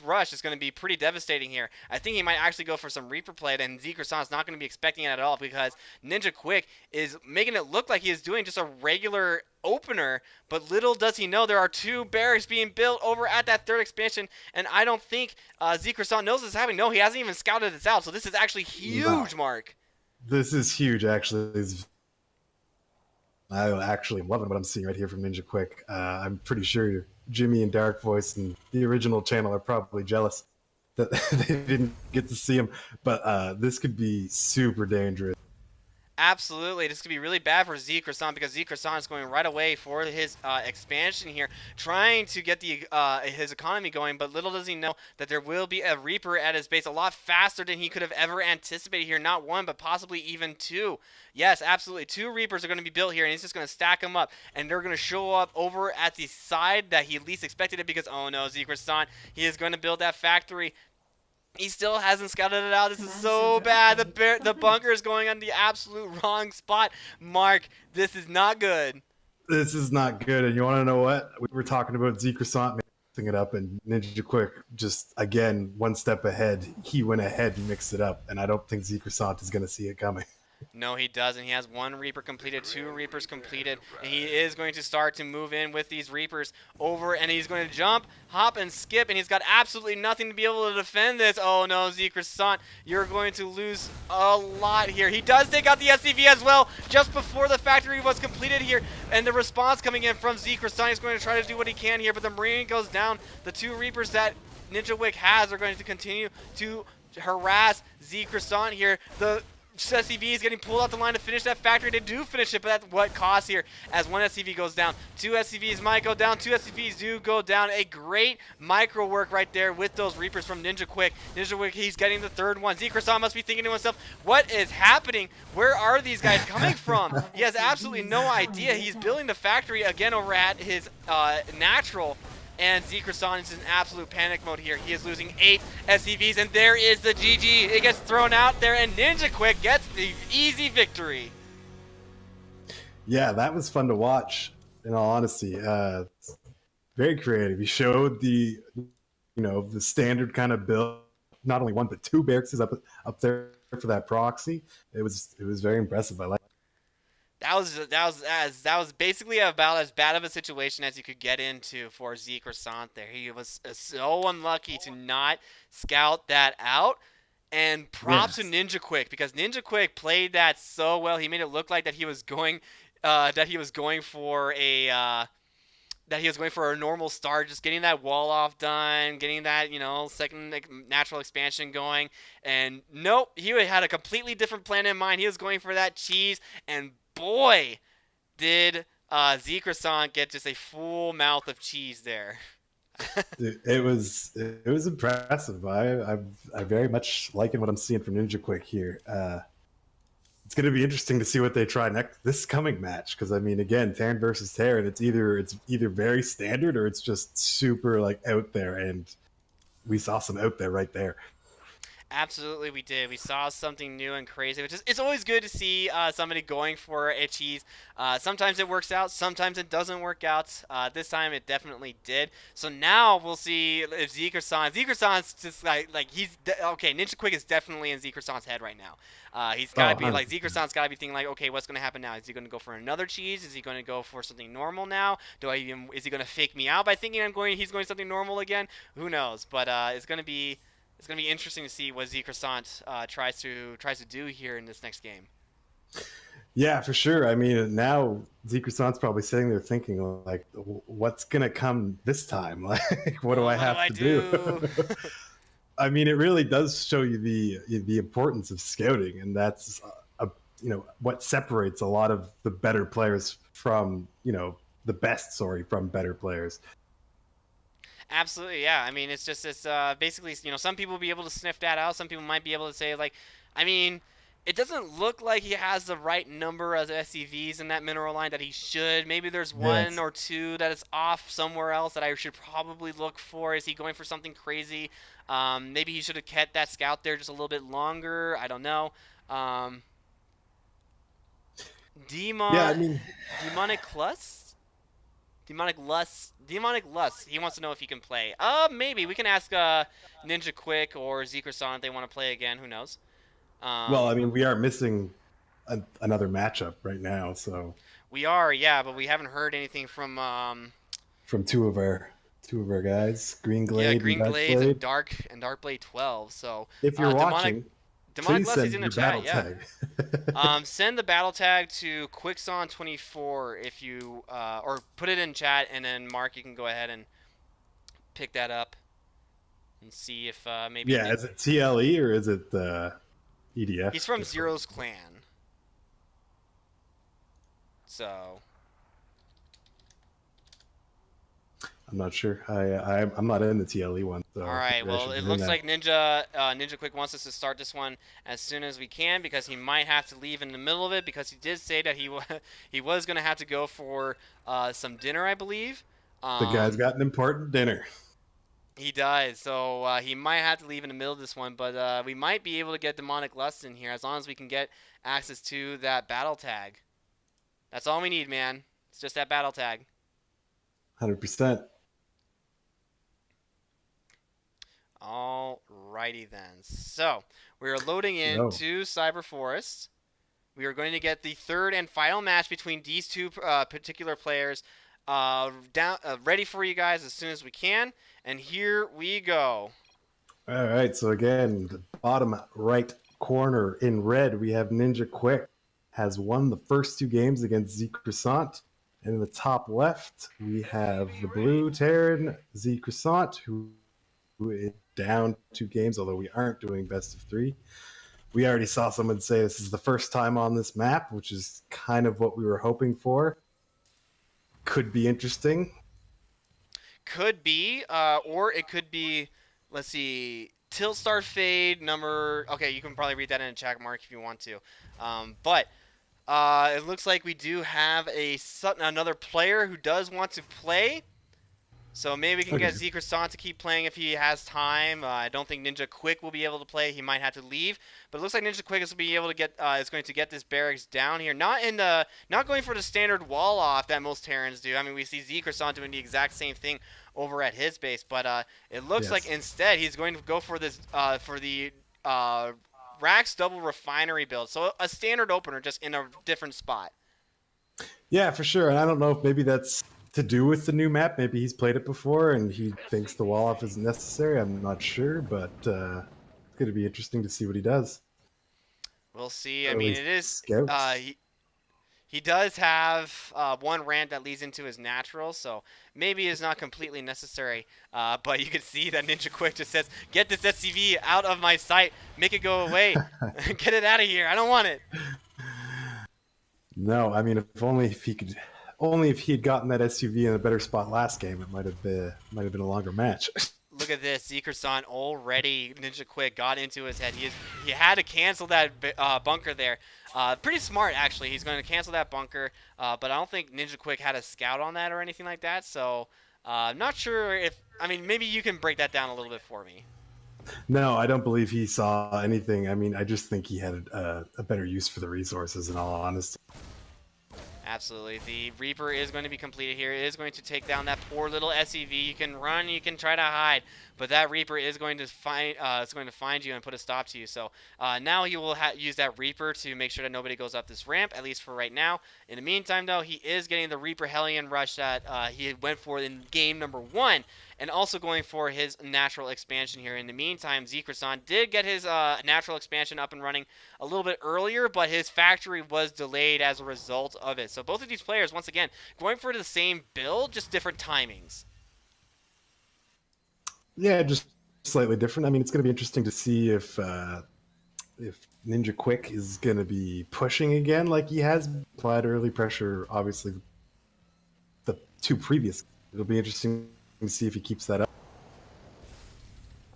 rush is going to be pretty devastating here. I think he might actually go for some Reaper play, and Zeker-san is not going to be expecting it at all, because Ninja Quick is making it look like he is doing just a regular opener, but little does he know there are 2 barracks being built over at that third expansion, and I don't think Zeker-san knows this is happening. No, he hasn't even scouted this out, so this is actually huge, Mark.
This is huge, actually. I actually am loving what I'm seeing right here from Ninja Quick. I'm pretty sure Jimmy and Dark Voice and the original channel are probably jealous that they didn't get to see him, but this could be super dangerous.
Absolutely. This could be really bad for Zeker-san, because Zeker-san is going right away for his expansion here, trying to get his economy going, but little does he know that there will be a Reaper at his base a lot faster than he could have ever anticipated here. Not 1, but possibly even 2. Yes, absolutely. 2 Reapers are going to be built here, and he's just going to stack them up, and they're going to show up over at the side that he least expected it, because, oh no, Zeker-san, he is going to build that factory. He still hasn't scouted it out. This is so bad. The bunker is going on the absolute wrong spot. Mark, this is not good.
This is not good. And you want to know what? We were talking about Zeker-san mixing it up, and Ninja Quick just, again, one step ahead. He went ahead and mixed it up, and I don't think Zeker-san is going to see it coming.
No, he doesn't. He has 1 Reaper completed, 2 Reapers completed, and he is going to start to move in with these Reapers over, and he's going to jump, hop, and skip, and he's got absolutely nothing to be able to defend this. Oh no, Zeker-san, you're going to lose a lot here. He does take out the SCV as well, just before the factory was completed here, and the response coming in from Zeker-san is going to try to do what he can here, but the Marine goes down. The 2 Reapers that Ninja Quick has are going to continue to harass Zeker-san here. The SCV is getting pulled out the line to finish that factory. They do finish it, but at what cost here, as 1 SCV goes down. 2 SCVs might go down. 2 SCVs do go down. A great micro work right there with those Reapers from Ninja Quick. Ninja Quick, he's getting the 3rd one. Zeker-san must be thinking to himself, what is happening? Where are these guys coming from? He has absolutely no idea. He's building the factory again over at his natural. And Zeker-san is in absolute panic mode here. He is losing 8 SCVs, and there is the GG. It gets thrown out there, and Ninja Quick gets the easy victory.
Yeah, that was fun to watch, in all honesty. Very creative. He showed the the standard kind of build. Not only one but two barracks is up there for that proxy. It was very impressive. I like.
That was basically about as bad of a situation as you could get into for Zeke Croissant there. He was so unlucky to not scout that out. And props to Ninja Quick, because Ninja Quick played that so well. He made it look like that he was going for a normal start, just getting that wall off done, getting that, second natural expansion going. And nope, he had a completely different plan in mind. He was going for that cheese, and boy, did Zeke Croissant get just a full mouth of cheese there.
It was impressive. I very much liking what I'm seeing from Ninja Quick here. It's going to be interesting to see what they try next this coming match, because I mean, again, Terran versus Terran, it's either very standard or it's just super out there, and we saw some out there right there.
Absolutely, we did. We saw something new and crazy, which is, it's always good to see somebody going for a cheese. Sometimes it works out, sometimes it doesn't work out. This time it definitely did. So now we'll see if Zeke Croissant's just okay, Ninja Quick is definitely in Zeke Croissant's head right now. He's got to be Zeke Croissant's got to be thinking okay, what's going to happen now? Is he going to go for another cheese? Is he going to go for something normal now? Is he going to fake me out by thinking he's going something normal again? Who knows? But it's going to be interesting to see what Zeke Croissant tries to do here in this next game.
Yeah, for sure. I mean, now Zeke Croissant's probably sitting there thinking, what's gonna come this time? What do I have to do? I mean, it really does show you the importance of scouting, and that's what separates a lot of the better players from the best. From better players.
Absolutely, yeah. I mean, it's basically, some people will be able to sniff that out. Some people might be able to say, it doesn't look like he has the right number of SCVs in that mineral line that he should. Maybe there's one or two that is off somewhere else that I should probably look for. Is he going for something crazy? Maybe he should have kept that scout there just a little bit longer. I don't know. Demonic Lust. He wants to know if he can play. Maybe we can ask Ninja Quick or Zeke Croissant if they want to play again. Who knows?
Well, I mean, we are missing another matchup right now, so
we are, yeah, but we haven't heard anything from
two of our guys, Green Glade,
yeah, Green Glade and Dark Blade 12. So
if you're watching,
Demonic
please
Lust is in the chat.
tag.
Yeah. Send the battle tag to Quickson24 if you or put it in chat, and then Mark, you can go ahead and pick that up and see if maybe.
Yeah, is it TLE or is it EDF?
He's from Zero's clan. So.
I'm not sure. I'm not in the TLE one. So
all right. Well, it looks like Ninja Quick wants us to start this one as soon as we can, because he might have to leave in the middle of it, because he did say that he was going to have to go for some dinner, I believe.
The guy's got an important dinner.
He does. So he might have to leave in the middle of this one, but we might be able to get Demonic Lust in here as long as we can get access to that battle tag. That's all we need, man. It's just that battle tag.
100%.
Alrighty then. So we are loading into Cyber Forest. We are going to get the third and final match between these two particular players. Ready for you guys as soon as we can. And here we go.
All right. So again, the bottom right corner in red, we have Ninja Quick has won the first two games against Zeke Croissant. And in the top left, we have the blue Terran, Zeke Croissant, who is down 2 games, although we aren't doing best of 3. We already saw someone say this is the first time on this map, which is kind of what we were hoping for. Could be interesting.
Could be, or it could be, let's see, Tilt Star Fade number. Okay, you can probably read that in the chat, Mark, if you want to. But it looks like we do have another player who does want to play. So maybe we can get Zeke Croissant to keep playing if he has time. I don't think Ninja Quick will be able to play. He might have to leave. But it looks like Ninja Quick is going to get this barracks down here. Not going for the standard wall off that most Terrans do. I mean, we see Zeke Croissant doing the exact same thing over at his base. But it looks like instead he's going to go for this for the Rax double refinery build. So a standard opener, just in a different spot.
Yeah, for sure. And I don't know if maybe that's to do with the new map. Maybe he's played it before and he thinks the wall off isn't necessary. I'm not sure, but it's going to be interesting to see what he does.
We'll see. I mean, it is.
Scouts.
He does have one ramp that leads into his natural, so maybe it's not completely necessary. But you can see that Ninja Quick just says, "Get this SCV out of my sight. Make it go away. Get it out of here. I don't want it."
No, I mean, if he had gotten that SUV in a better spot last game, it might have been a longer match.
Look at this, Zeker-san already. Ninja Quick got into his head. He had to cancel that bunker there. Pretty smart, actually. He's going to cancel that bunker, but I don't think Ninja Quick had a scout on that or anything like that. So I'm not sure if. I mean, maybe you can break that down a little bit for me.
No, I don't believe he saw anything. I mean, I just think he had a better use for the resources, in all honesty.
Absolutely. The Reaper is going to be completed here. It is going to take down that poor little SCV. You can run, you can try to hide, but that Reaper is going to find you and put a stop to you. So now he will use that Reaper to make sure that nobody goes up this ramp, at least for right now. In the meantime, though, he is getting the Reaper Hellion rush that he went for in game number 1, and also going for his natural expansion here. In the meantime, Zeker-san did get his natural expansion up and running a little bit earlier, but his factory was delayed as a result of it. So both of these players, once again, going for the same build, just different timings.
Yeah, just slightly different. I mean, it's going to be interesting to see if Ninja Quick is going to be pushing again like he has applied early pressure, obviously, the 2 previous. It'll be interesting to see if he keeps that up.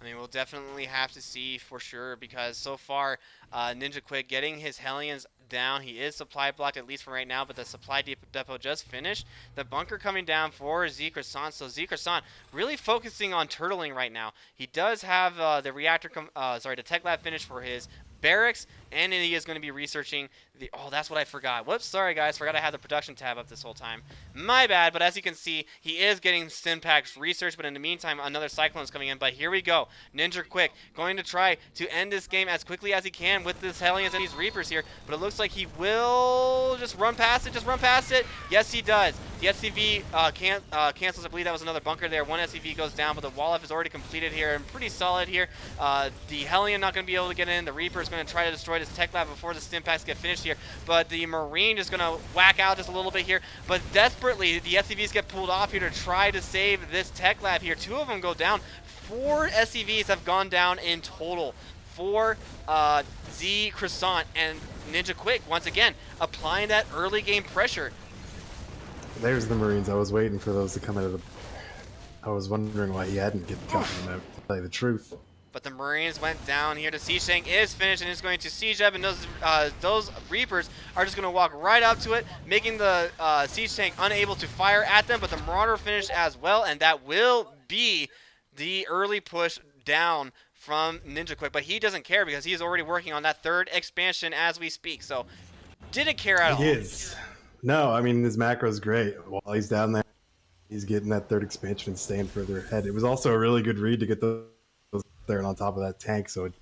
I mean, we'll definitely have to see for sure, because so far, Ninja Quick getting his Hellions down. He is supply blocked, at least for right now, but the supply depot just finished. The bunker coming down for Zeker-san. So Zeker-san really focusing on turtling right now. He does have the the tech lab finished for his barracks, and he is going to be researching the. Oh, that's what I forgot. Whoops, sorry guys, forgot I had the production tab up this whole time. My bad. But as you can see, he is getting Stimpak's research. But in the meantime, another Cyclone is coming in. But here we go. Ninja Quick going to try to end this game as quickly as he can with this Hellions and these Reapers here. But it looks like he will just run past it. Just run past it. Yes, he does. The SCV cancels. I believe that was another bunker there. One SCV goes down, but the wall-off is already completed here and pretty solid here. The Hellion not going to be able to get in. The Reaper is going to try to destroy this tech lab before the Stimpaks get finished here. But the Marine is going to whack out just a little bit here. But desperately, the SCVs get pulled off here to try to save this tech lab here. 2 of them go down. 4 SCVs have gone down in total for Zeker-san, and Ninja Quick, once again, applying that early game pressure.
There's the Marines. I was waiting for those to come out of the. I was wondering why he hadn't gotten them out, to tell you the truth.
But the Marines went down here. The Siege Tank is finished and is going to siege up, and those Reapers are just going to walk right up to it, making the Siege Tank unable to fire at them. But the Marauder finished as well, and that will be the early push down from Ninja Quick. But he doesn't care because he is already working on that 3rd expansion as we speak. So didn't care at all.
He is. No, I mean, his macro is great. While he's down there, he's getting that 3rd expansion and staying further ahead. It was also a really good read to get those there and on top of that tank, so it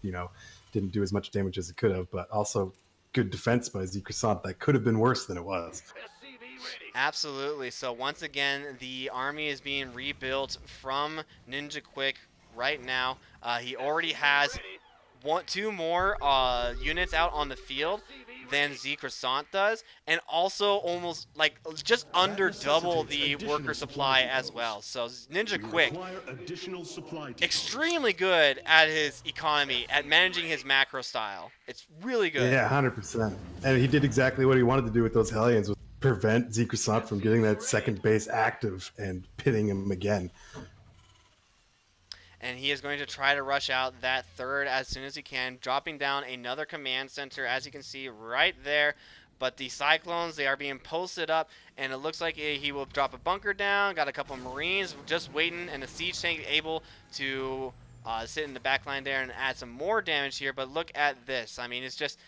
didn't do as much damage as it could have, but also good defense by Zeker-san. That could have been worse than it was.
Absolutely. So once again, the army is being rebuilt from Ninja Quick right now. He already has 2 more units out on the field than Zeker-san does, and also almost just under double the worker supply as well. So Ninja Quick, extremely good at his economy, at managing his macro style. It's really good.
Yeah, 100%. And he did exactly what he wanted to do with those Hellions, was prevent Zeker-san from getting that 2nd base active and pitting him again.
And he is going to try to rush out that 3rd as soon as he can, dropping down another command center, as you can see right there. But the Cyclones, they are being posted up, and it looks like he will drop a bunker down. Got a couple of Marines just waiting, and the Siege Tank able to sit in the back line there and add some more damage here. But look at this. I mean, it's just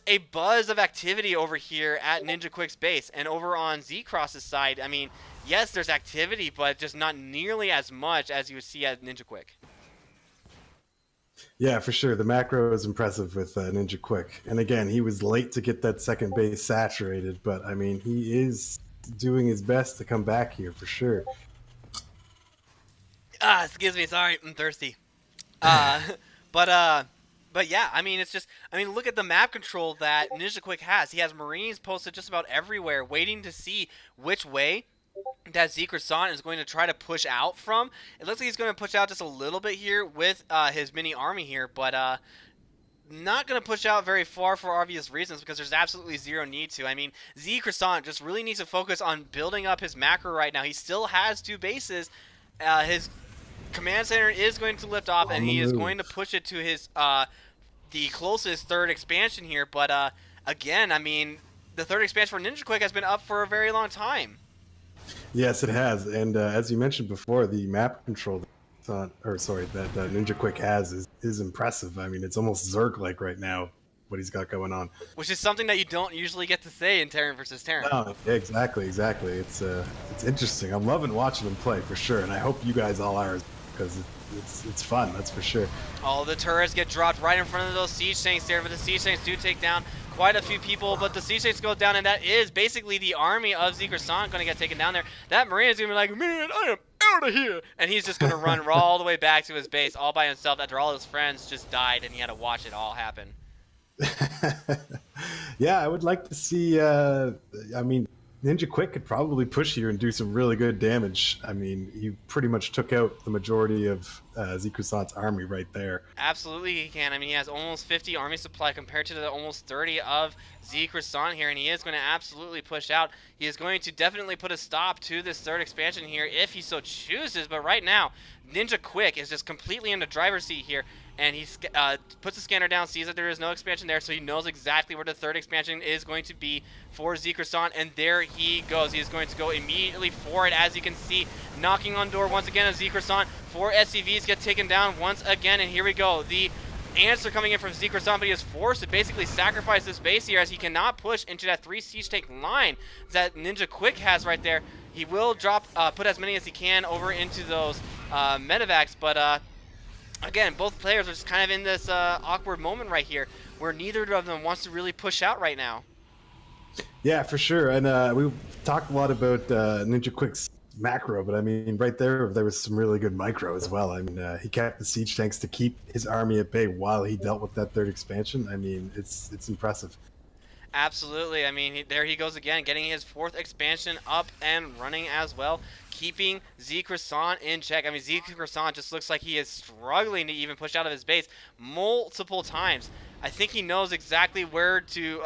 a buzz of activity over here at Ninja Quick's base. And over on Z-Cross's side, I mean, yes, there's activity, but just not nearly as much as you would see at Ninja Quick.
Yeah, for sure. The macro is impressive with Ninja Quick. And again, he was late to get that second base saturated, but I mean, he is doing his best to come back here for sure.
Excuse me, sorry, I'm thirsty. But yeah, I mean, it's just, I mean, look at the map control that Ninja Quick has. He has Marines posted just about everywhere, waiting to see which way that Zeke Croissant is going to try to push out from. It looks like he's going to push out just a little bit here with his mini army here, but not going to push out very far for obvious reasons because there's absolutely zero need to. I mean, Zeke Croissant just really needs to focus on building up his macro right now. He still has 2 bases. His command center is going to lift off, and he is going to push it to his the closest 3rd expansion here. But again, I mean, the 3rd expansion for Ninja Quick has been up for a very long time.
Yes, it has. And as you mentioned before, the map control that Ninja Quick has is impressive. I mean, it's almost Zerg-like right now, what he's got going on.
Which is something that you don't usually get to say in Terran versus Terran.
No, exactly. It's interesting. I'm loving watching him play for sure, and I hope you guys all are because it's fun. That's for sure.
All the turrets get dropped right in front of those siege tanks there, but the siege tanks do take down quite a few people, but the siege tanks go down, and that is basically the army of Zeke Croissant going to get taken down there. That Marine is going to be like, man, I am out of here, and he's just going to run all the way back to his base all by himself after all his friends just died, and he had to watch it all happen.
Yeah, I would like to see. I mean, Ninja Quick could probably push here and do some really good damage. I mean, he pretty much took out the majority of Zeke Croissant's army right there.
Absolutely, he can. I mean, he has almost 50 army supply compared to the almost 30 of Zeke Croissant here, and he is going to absolutely push out. He is going to definitely put a stop to this 3rd expansion here if he so chooses, but right now, Ninja Quick is just completely in the driver's seat here, and he puts the scanner down, sees that there is no expansion there, so he knows exactly where the 3rd expansion is going to be for Zeke Croissant, and there he goes. He is going to go immediately for it, as you can see, knocking on door once again of Zeke Croissant. 4 SCVs get taken down once again, and here we go. The answer coming in from Zeke Croissant, but he is forced to basically sacrifice this base here as he cannot push into that 3 siege tank line that Ninja Quick has right there. He will drop, put as many as he can over into those medevacs, but again, both players are just kind of in this awkward moment right here where neither of them wants to really push out right now.
Yeah, for sure. And we talked a lot about Ninja Quick's macro, but I mean, right there was some really good micro as well. I mean, he kept the siege tanks to keep his army at bay while he dealt with that 3rd expansion. I mean, it's impressive.
Absolutely. I mean, there he goes again, getting his 4th expansion up and running as well, keeping Zeke Croissant in check. I mean, Zeke Croissant just looks like he is struggling to even push out of his base multiple times. I think he knows exactly where he's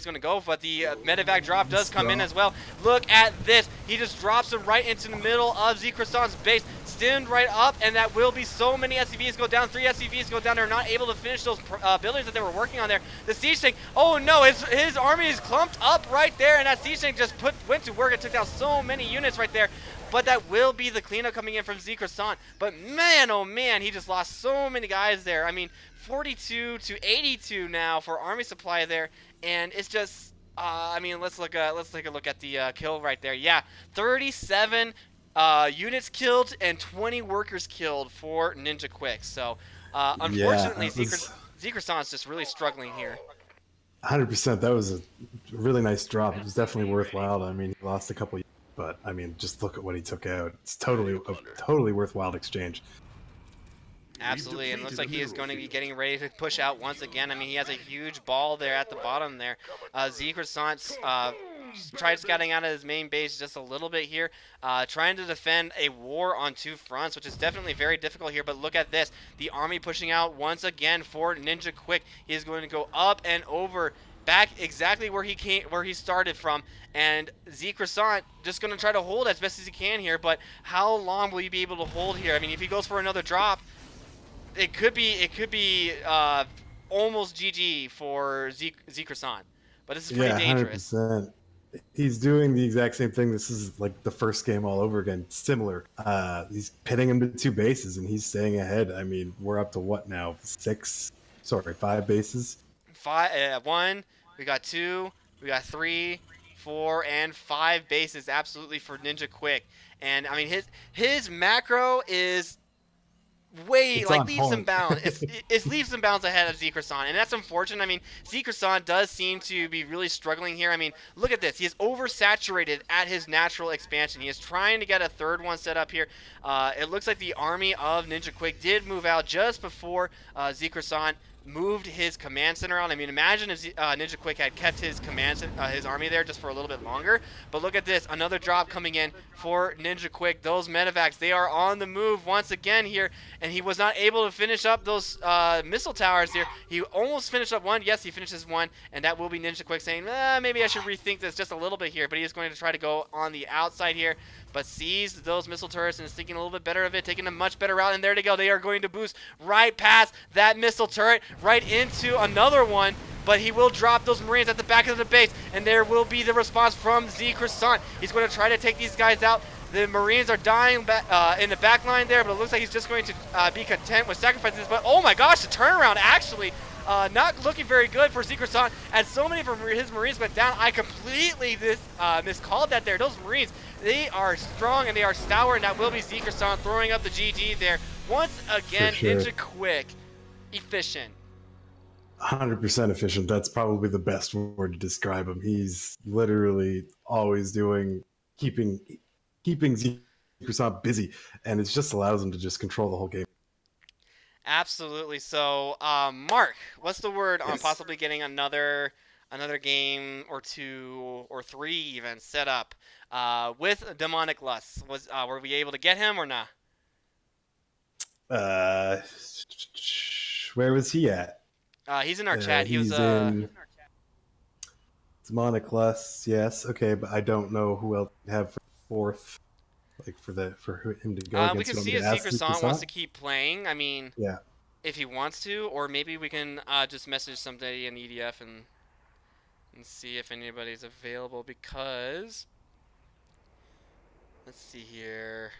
going to go, but the medevac drop does come in as well. Look at this. He just drops him right into the middle of Zeke Croissant's base, stemmed right up, and that will be so many SCVs go down. 3 SCVs go down. They're not able to finish those buildings that they were working on there. The siege tank, oh no, his army is clumped up right there, and that siege tank just went to work and took down so many units right there. But that will be the cleanup coming in from Zeke Croissant. But man, oh man, he just lost so many guys there. I mean, 42 to 82 now for army supply there, and it's just, I mean, let's take a look at the kill right there. Yeah, 37 units killed and 20 workers killed for Ninja Quick. So, unfortunately, Zeke Croissant's just really struggling here.
100%. That was a really nice drop. It was definitely worthwhile. I mean, he lost a couple. But I mean, just look at what he took out. It's totally worthwhile exchange.
Absolutely, and looks like he is going to be getting ready to push out once again. I mean, he has a huge ball there at the bottom there. Zeke Croissant tried scouting out of his main base just a little bit here, trying to defend a war on 2 fronts, which is definitely very difficult here. But look at this, the army pushing out once again for Ninja Quick. He is going to go up and over, back exactly where he started from, and Zeke Croissant just going to try to hold as best as he can here. But how long will he be able to hold here? I mean, if he goes for another drop, it could be almost GG for Zeke Croissant. But this is pretty dangerous.
100%. He's doing the exact same thing. This is like the first game all over again. Similar. He's pitting him to 2 bases, and he's staying ahead. I mean, we're up to what now? 5 bases?
1. We got 2. We got 3. 4, and 5 bases absolutely for Ninja Quick. And I mean his macro is way
It's
like
on
leaps and
point.
bounds. It's leaps and bounds ahead of Zekrosan, and that's unfortunate. I mean, Zekrosan does seem to be really struggling here. I mean, look at this. He is oversaturated at his natural expansion. He is trying to get a third one set up here. It looks like the army of Ninja Quick did move out just before Zekrosan moved his command center on. I mean, imagine if Ninja Quick had kept his his army there just for a little bit longer. But look at this, another drop coming in for Ninja Quick. Those medevacs, they are on the move once again here, and he was not able to finish up those missile towers here. He almost finished up one. Yes, he finishes one, and that will be Ninja Quick saying, maybe I should rethink this just a little bit here. But he is going to try to go on the outside here, but sees those missile turrets and is thinking a little bit better of it, taking a much better route, and there they go. They are going to boost right past that missile turret, right into another one, but he will drop those Marines at the back of the base, and there will be the response from Zekrosan. He's going to try to take these guys out. The Marines are dying in the back line there, but it looks like he's just going to be content with sacrifices. But oh my gosh, the turnaround actually not looking very good for Zekrosan, as so many of his Marines went down. I completely miscalled that there. Those Marines, they are strong and they are stalwart, and that will be Zekrosan throwing up the GG there. Once again,
For sure.
Ninja Quick, efficient.
100% efficient. That's probably the best word to describe him. He's literally always keeping Zekrosan busy, and it just allows him to just control the whole game.
Absolutely. So, Mark, what's the word on
Yes.
possibly getting another game or 2 or 3 even set up with Demonic Lust? Were we able to get him or not?
Where was he at?
He's in our chat. He was
He's in Demonic Lust, yes. Okay, but I don't know who else to have for fourth, like for him to go against.
we can
You want
see
me
if
to ask
Zekrosan wants
Zekrosan?
to keep playing. I mean,
Yeah.
if he wants to, or maybe we can just message somebody in EDF and see if anybody's available, because let's see here.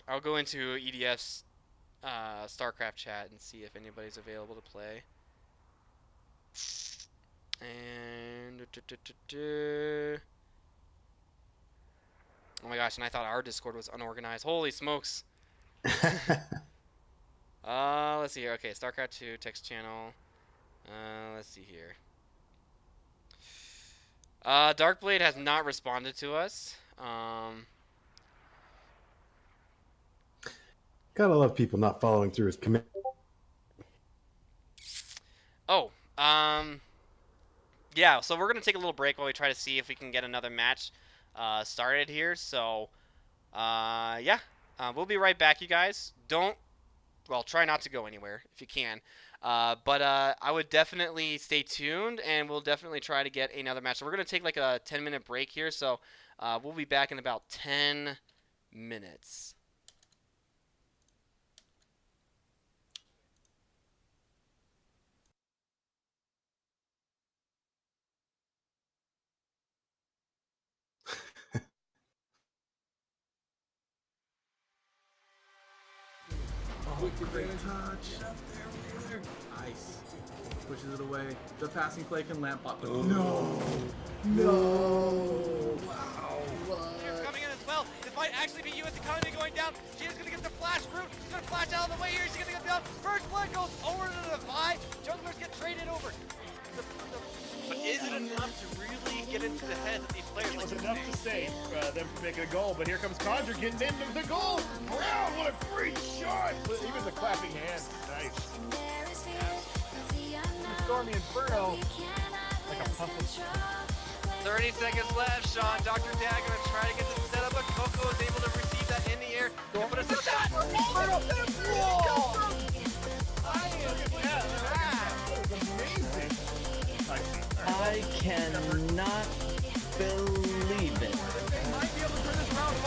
I'll go into EDF's StarCraft chat and see if anybody's available to play. And oh my gosh, and I thought our Discord was unorganized. Holy smokes. Let's see here. Okay, StarCraft 2 text channel. Let's see here. Darkblade has not responded to us.
Gotta love people not following through his command.
Yeah, so we're going to take a little break while we try to see if we can get another match started here. So, yeah, we'll be right back, you guys. Try not to go anywhere if you can. But I would definitely stay tuned, and we'll definitely try to get another match. So we're going to take like a 10-minute break here, so we'll be back in about 10 minutes.
Oh, great touch. Nice. Pushes it away. The passing play can lamp pop. No. Wow.
Here's coming in as well. This might actually be US economy going down. She is going to get the flash route. She's going to flash out of the way here. She's going to get down. First blood goes over to the Divide. Junglers get traded over.
But is it enough to really get into the heads of these players?
It was enough to save them from making a goal, but here comes Conjure getting into the goal. Brown, what a great shot! Even the clapping hands, nice. Stormy Inferno, like a pump of
30 seconds left. Sean, Dr. Dad going to try to get this set up, but Coco is able to receive that in the air. But it's a shot.
I cannot believe it.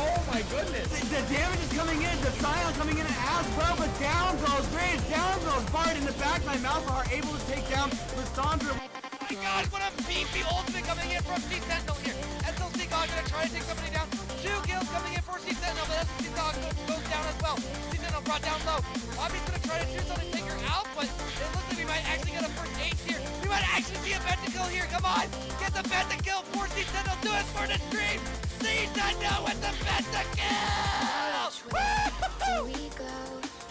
Oh my goodness! The damage is coming in, the Scion coming in as well, but down goes Graves, down goes Bard in the back. My Malphite are able to take down Lissandra.
Oh my god, what a beefy ultimate coming in from Sea Sentinel here. SLC God gonna try to take somebody down. 2 kills coming in for Sea Sentinel, but SLC God goes down as well. Sea Sentinel brought down low. Obby's gonna try to do something to take her out, but it looks like we might actually get a first ace here. We might actually see a Venticle here. here. Come on. Get the pentakill for C-Sentinel. Do it for the stream. C-Sentinel with the pentakill. Woo!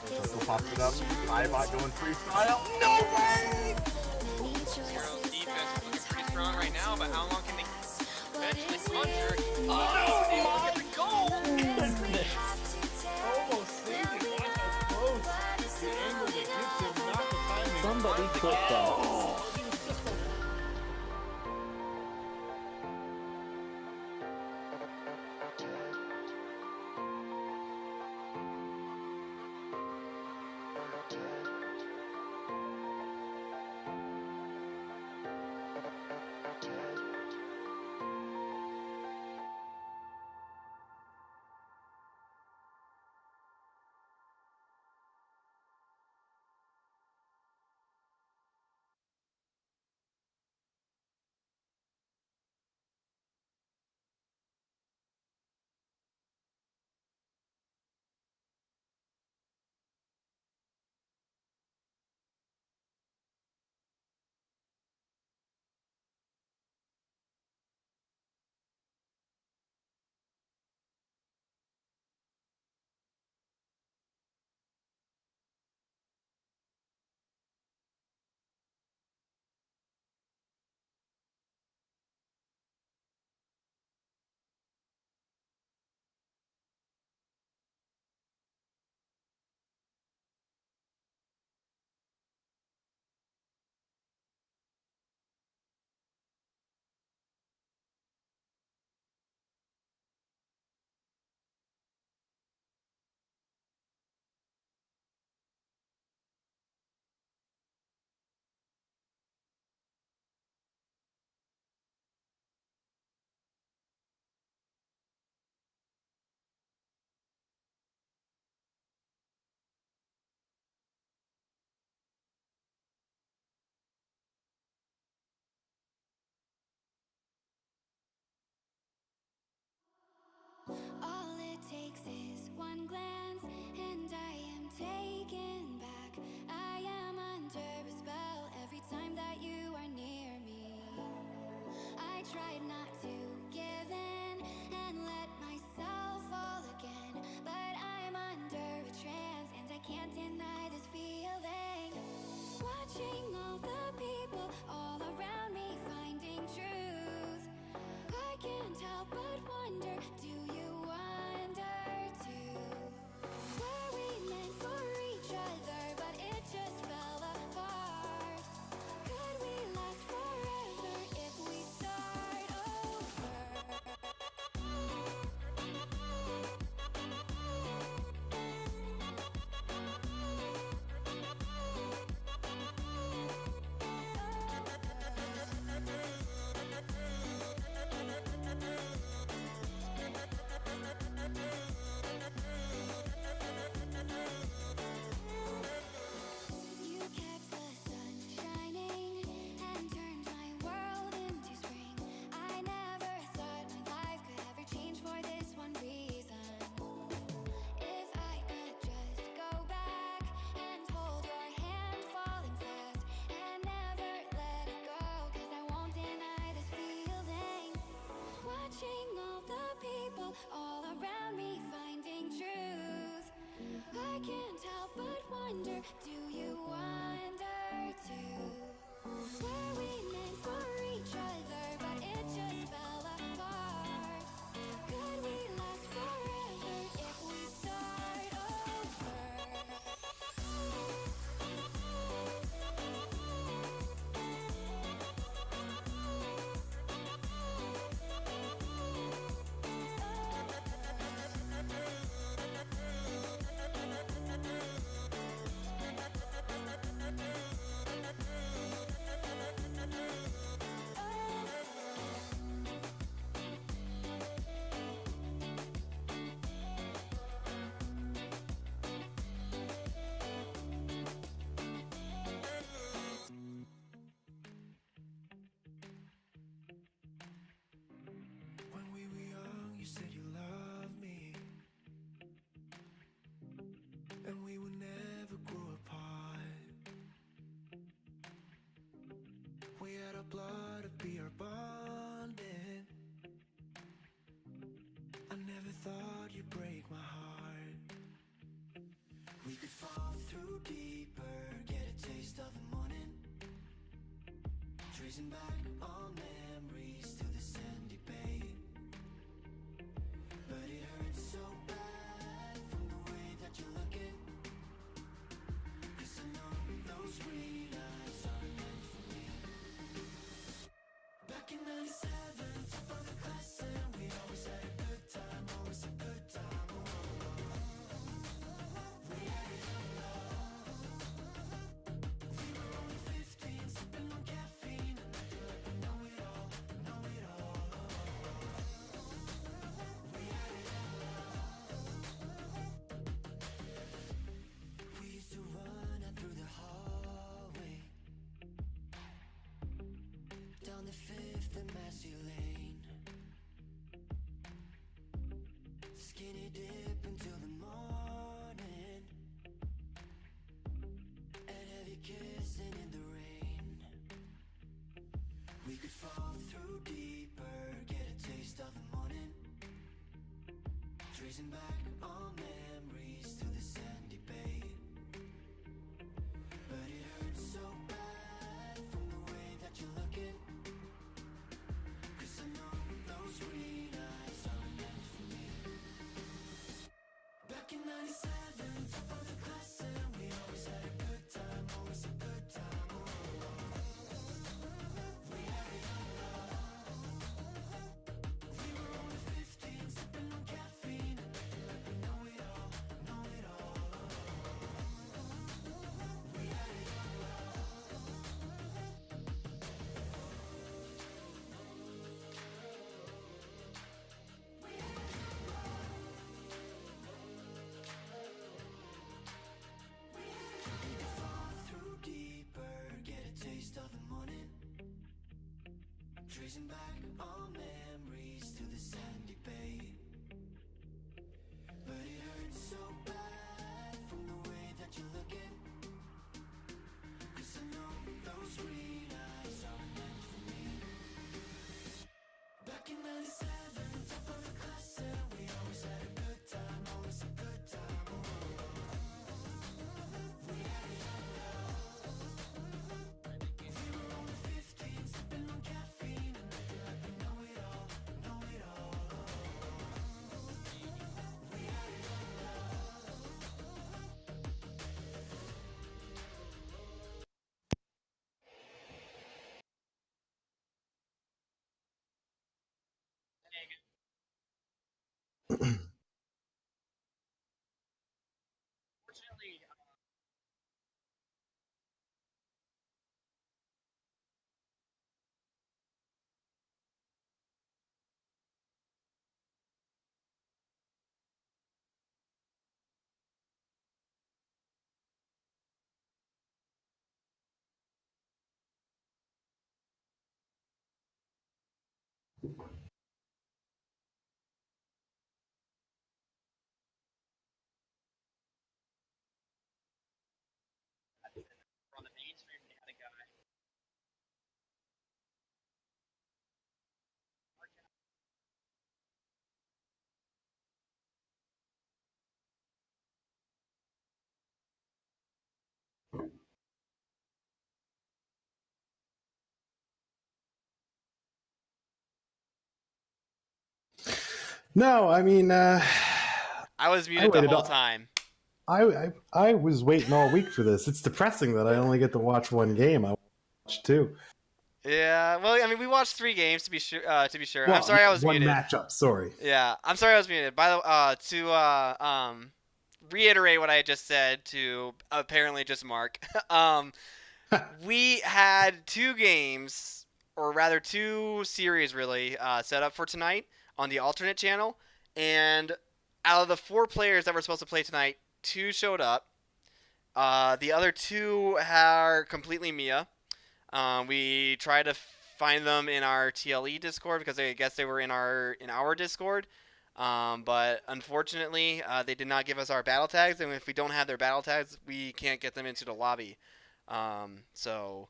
Circle pops it up. Ibot going freestyle.
No way!
Heroes defense is looking pretty strong right now, but how long can they eventually conjure?
Oh,
Look at the goal!
Almost saved it. Watch how close. The angle that hits him, not the timing.
Somebody clip that.
All it takes is one glance, and I am taken back. I am under a spell every time that you are near me. I tried not to give in and let myself fall again, but I'm under a trance, and I can't deny this feeling. Watching all the people all around me finding truth, I can't help but wonder, do you wonder too? Were we meant for each other, but it just fell apart? Could we last forever if we start over? You kept the sun shining and turned my world into spring. I never thought my life could ever change for this one reason. If I could just go back and hold your hand falling fast and never let it go, 'cause I won't deny this feeling. Watching all the people all around me finding truth, I can't help but wonder, do you wonder too? Were we meant for each other, but it just fell apart? Could we last forever if we start over?
When we were young, you said you loved me, and we would never grow apart. We had our blood to be Tracing back all memories to the sandy bay. But it hurts so bad from the way that you're looking. 'Cause I know those green eyes aren't meant for me. Back in 97, top of the class, and we always had a good time, always a good time. We had it all. We were only 15, sipping on caffeine, and acting like we know it all, know it all. We had it all. We used to run out through the hallway, down the 5th and Massey Lane. Skinny dip until the morning, and heavy kissing in the rain. We could fall through deeper, get a taste of the morning. Tracing back all memories to the sandy bay. But it hurts so bad from the way that you're looking. 'Cause I know those green eyes aren't meant for me. Back in 97, top of the class, and we always had a good time, always a good time. We had it all. We were only 15, sipping on caffeine, and acting like we know it all, know it all. We had it fall through deeper, get a taste of the morning. Tracing back all memories to the sandy bay. But it hurts so bad from the way that you're looking. 'Cause I know those green eyes aren't meant for me. Back in 97, top of the class, and we always had a good time, always a good time. We had it all. We were only 15, sipping on caffeine, and acting like we know it all, know it all. We had it
Fortunately, on the mainstream, they had a guy.
No, I mean,
I was muted the
waited
whole
up.
time.
I was waiting all week for this. It's depressing that I only get to watch one game. I watched two.
Yeah, well, I mean, we watched 3 games to be sure.
Well,
I'm sorry I was
one
muted.
matchup. Sorry.
Yeah, I'm sorry I was muted. By the to reiterate what I just said to apparently just Mark. We had 2 games, or rather 2 series really, set up for tonight on the alternate channel, and out of the 4 players that were supposed to play tonight, 2 showed up. The other 2 are completely Mia. We tried to find them in our TLE Discord because I guess they were in our Discord. But unfortunately, they did not give us our battle tags, and if we don't have their battle tags, we can't get them into the lobby. So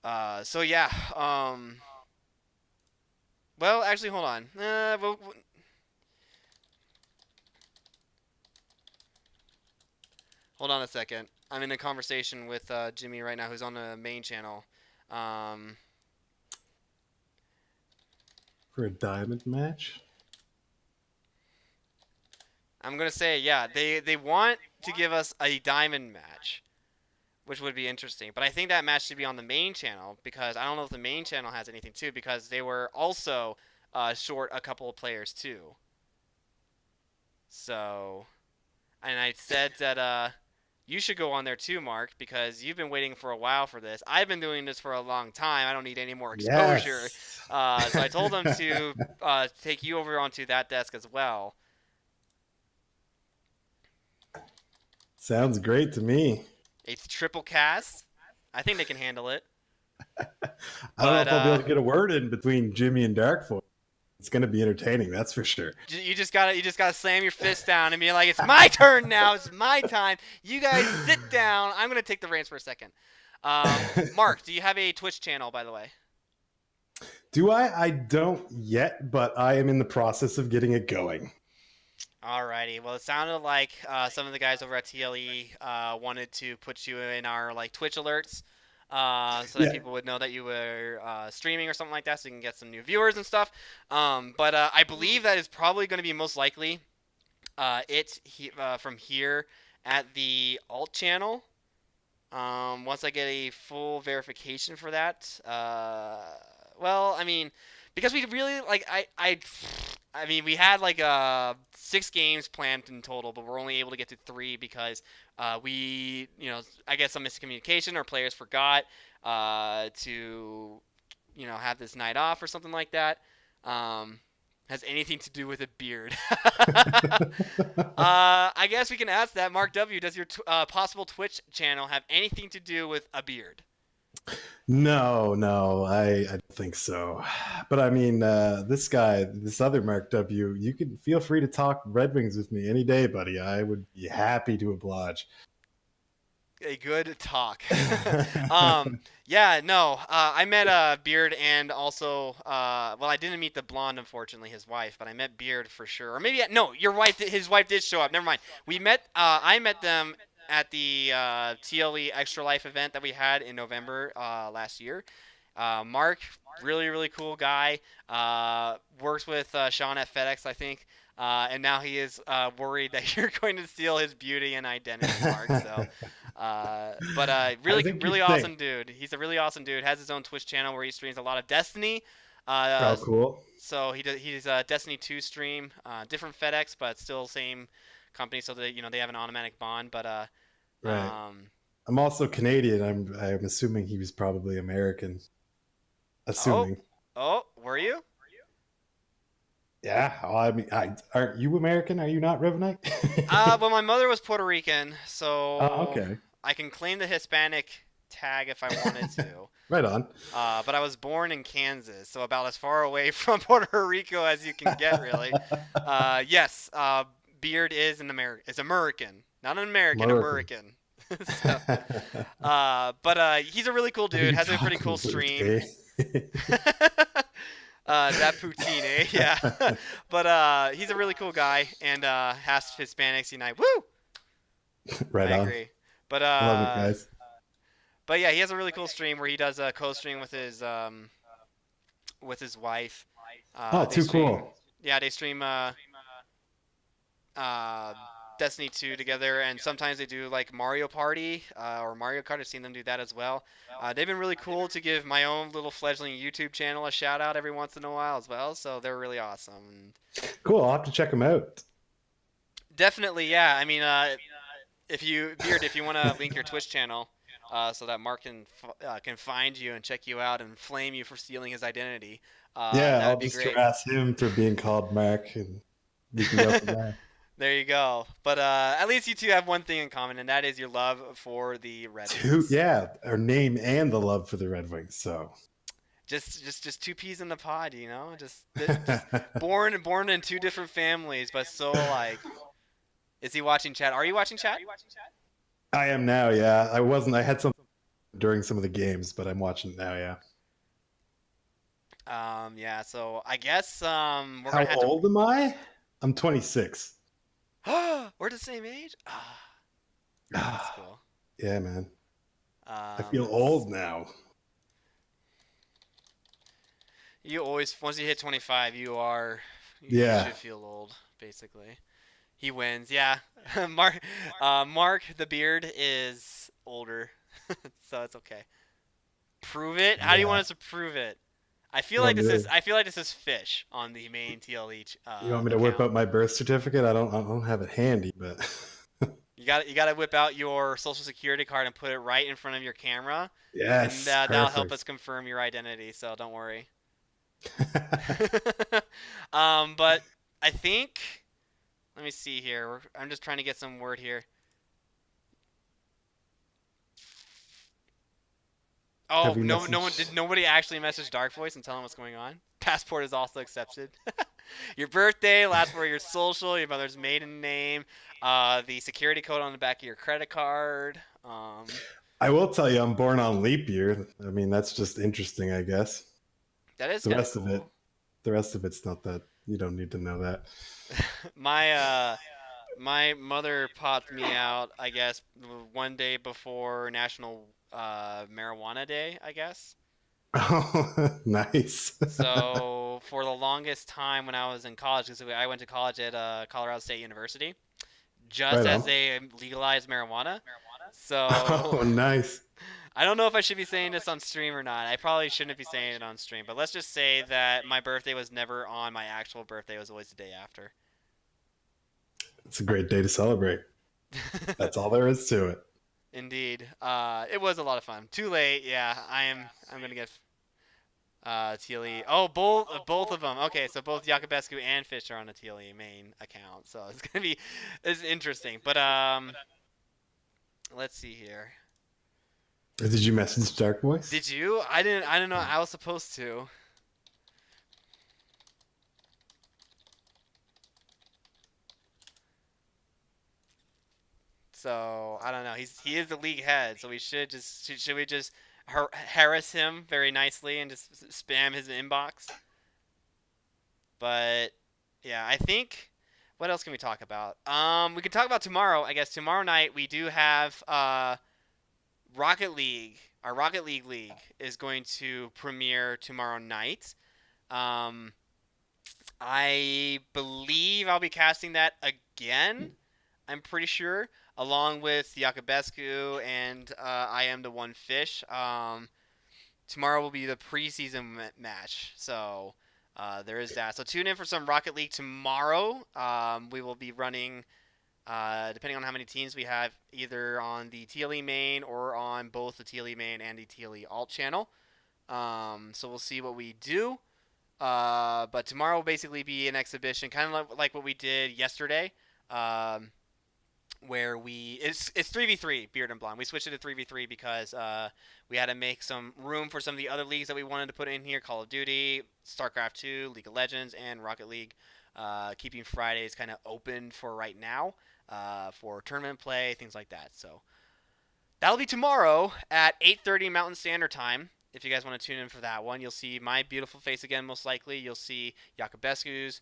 yeah. Well, actually, hold on. Hold on a second. I'm in a conversation with Jimmy right now, who's on the main channel.
For a diamond match?
I'm gonna say yeah. They want to give us a diamond match, which would be interesting. But I think that match should be on the main channel because I don't know if the main channel has anything too because they were also short a couple of players too. So, and I said that you should go on there too, Mark, because you've been waiting for a while for this. I've been doing this for a long time. I don't need any more exposure.
Yes.
So I told them to take you over onto that desk as well.
Sounds great to me.
It's triple cast. I think they can handle it.
I don't know if I'll be able to get a word in between Jimmy and Darkfoot. It's gonna be entertaining, that's for sure.
You just gotta slam your fist down and be like, "It's my turn now. It's my time. You guys sit down. I'm gonna take the reins for a second." Mark, do you have a Twitch channel, by the way?
Do I? I don't yet, but I am in the process of getting it going.
Alrighty. Well, it sounded like some of the guys over at TLE wanted to put you in our like Twitch alerts. So that people would know that you were streaming or something like that, so you can get some new viewers and stuff. But I believe that is probably going to be most likely from here at the alt channel. Once I get a full verification for that. Well, I mean, because we really like I mean, we had like 6 games planned in total, but we're only able to get to 3 because we, I guess some miscommunication or players forgot to, have this night off or something like that. Has anything to do with a beard? I guess we can ask that. Mark W., does your possible Twitch channel have anything to do with a beard?
No, I don't think so. But I mean, this other Mark W., you can feel free to talk Red Wings with me any day, buddy. I would be happy to oblige.
A good talk. I met Beard and also, well, I didn't meet the blonde, unfortunately, his wife, but I met Beard for sure. Or maybe, no, his wife did show up. Never mind. I met them at the TLE Extra Life event that we had in November last year. Mark, really, really cool guy. Works with Sean at FedEx, I think. And now he is worried that you're going to steal his beauty and identity, Mark. So, really awesome dude. He's a really awesome dude. Has his own Twitch channel where he streams a lot of Destiny.
Oh, cool.
So he's a Destiny 2 stream, different FedEx, but still same company. So they have an automatic bond. But
right. I'm also Canadian. I'm assuming he was probably American. Assuming.
Oh, were you?
Yeah, well, I mean, aren't you American? Are you not, Revenite?
Well, my mother was Puerto Rican, so
okay.
I can claim the Hispanic tag if I wanted to.
Right on.
But I was born in Kansas, so about as far away from Puerto Rico as you can get, really. Yes, Beard is American, not an American. So, but he's a really cool dude. Has a pretty cool stream. That poutine, eh? Yeah. But he's a really cool guy, and has Hispanics unite. Woo!
Right
I
on.
agree. But
I love it, guys.
But yeah, he has a really cool stream where he does a co-stream with his wife.
Cool.
Yeah, they stream Destiny 2 together, and sometimes they do like Mario Party or Mario Kart. I've seen them do that as well. They've been really cool to give my own little fledgling YouTube channel a shout out every once in a while as well. So they're really awesome.
Cool. I'll have to check them out.
Definitely, yeah. I mean, if you want to link your Twitch channel so that Mark can find you and check you out and flame you for stealing his identity.
I'll just harass him for being called Mark, and we can go from there.
There you go. But at least you two have one thing in common, and that is your love for the Red Wings.
Yeah, our name and the love for the Red Wings. So
just 2 peas in the pod, just born in 2 different families, but so like. Is he watching chat? Are you watching chat?
I am now. Yeah, I wasn't. I had some during some of the games, but I'm watching it now. Yeah.
Yeah. So I guess we're
How
gonna have
old am I? I'm 26.
We're the same age. That's cool.
Yeah, man. I feel old now.
You always once you hit 25, you
Yeah.
should feel old basically. He wins. Yeah. Mark the beard is older. So it's okay. Prove it? How do you want us to prove it? I feel like this is Fish on the main TLE
You want me to whip
account.
up my birth certificate? I don't have it handy, but
You got to whip out your social security card and put it right in front of your camera.
yes,
And that'll help
perfect.
us confirm your identity, so don't worry. But I think let me see here. I'm just trying to get some word here. Oh,
Have we
no one
messaged-
did nobody actually message Dark Voice and tell him what's going on? Passport is also accepted. Your birthday, last four of your social, your mother's maiden name, the security code on the back of your credit card.
I will tell you, I'm born on leap year. I mean, that's just interesting, I guess.
That is
The
kinda
rest of it,
cool.
the rest of it's not that. You don't need to know that.
My mother popped me out, I guess, one day before National Marijuana Day, I guess.
Oh, nice.
So for the longest time when I was in college, because I went to college at Colorado State University, just
Right
as
on.
they legalized marijuana. So
Oh, nice.
I don't know if I should be saying this on stream or not. I probably shouldn't be saying it on stream, but let's just say that my birthday was never on my actual birthday. It was always the day after.
It's a great day to celebrate. That's all there is to it.
Indeed. It was a lot of fun. Too late. Yeah, I'm gonna get TLE. Oh, both of them. Okay, so both Yakubescu and Fish are on the TLE main account, so it's interesting. But let's see here.
Did you message Dark Voice?
Did you? I didn't know I was supposed to. So I don't know. He is the league head, so we should we just harass him very nicely and just spam his inbox. But yeah, I think what else can we talk about? We can talk about tomorrow. I guess tomorrow night we do have Rocket League. Our Rocket League is going to premiere tomorrow night. I believe I'll be casting that again. I'm pretty sure, along with Yakubescu and I Am the One Fish. Tomorrow will be the preseason match, so there is that. So tune in for some Rocket League tomorrow. We will be running, depending on how many teams we have, either on the TLE main or on both the TLE main and the TLE alt channel. So we'll see what we do. But tomorrow will basically be an exhibition, kind of like what we did yesterday. Where it's 3v3 Beard and Blonde. We switched it to 3v3 because we had to make some room for some of the other leagues that we wanted to put in here: Call of Duty, StarCraft 2, League of Legends, and Rocket League. Keeping Fridays kind of open for right now for tournament play, things like that. So that'll be tomorrow at 8:30 Mountain Standard Time. If you guys want to tune in for that one, you'll see my beautiful face again, most likely. You'll see Yakubescu's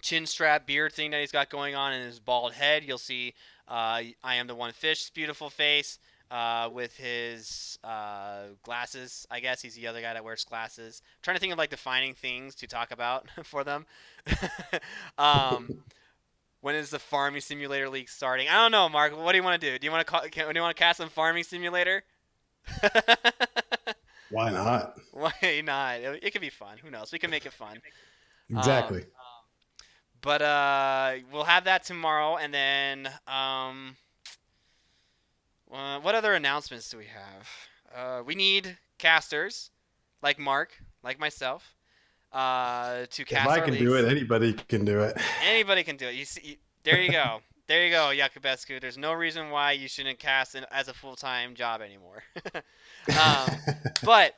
chin strap beard thing that he's got going on in his bald head. You'll see I Am the One Fish's beautiful face with his glasses. I guess he's the other guy that wears glasses. I'm trying to think of like defining things to talk about for them. When is the Farming Simulator League starting? I don't know, Mark. What do you want to do? Do you want to cast some Farming Simulator?
Why not?
Why not? It could be fun. Who knows? We can make it fun.
Exactly.
But we'll have that tomorrow, and then what other announcements do we have? We need casters, like Mark, like myself, to cast
If I
our
can
leagues.
do it, anybody can do it.
Anybody can do it. You see, there you go. There you go, Yakubescu. There's no reason why you shouldn't cast as a full-time job anymore. But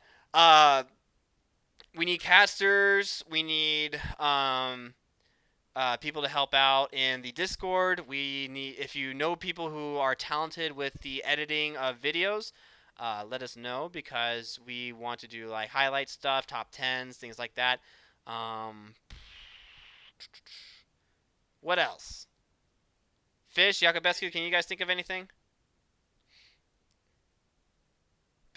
we need casters. We need people to help out in the Discord. We need, if you know people who are talented with the editing of videos, let us know, because we want to do like highlight stuff, top 10s, things like that. What else? Fish, Yakubescu, can you guys think of anything?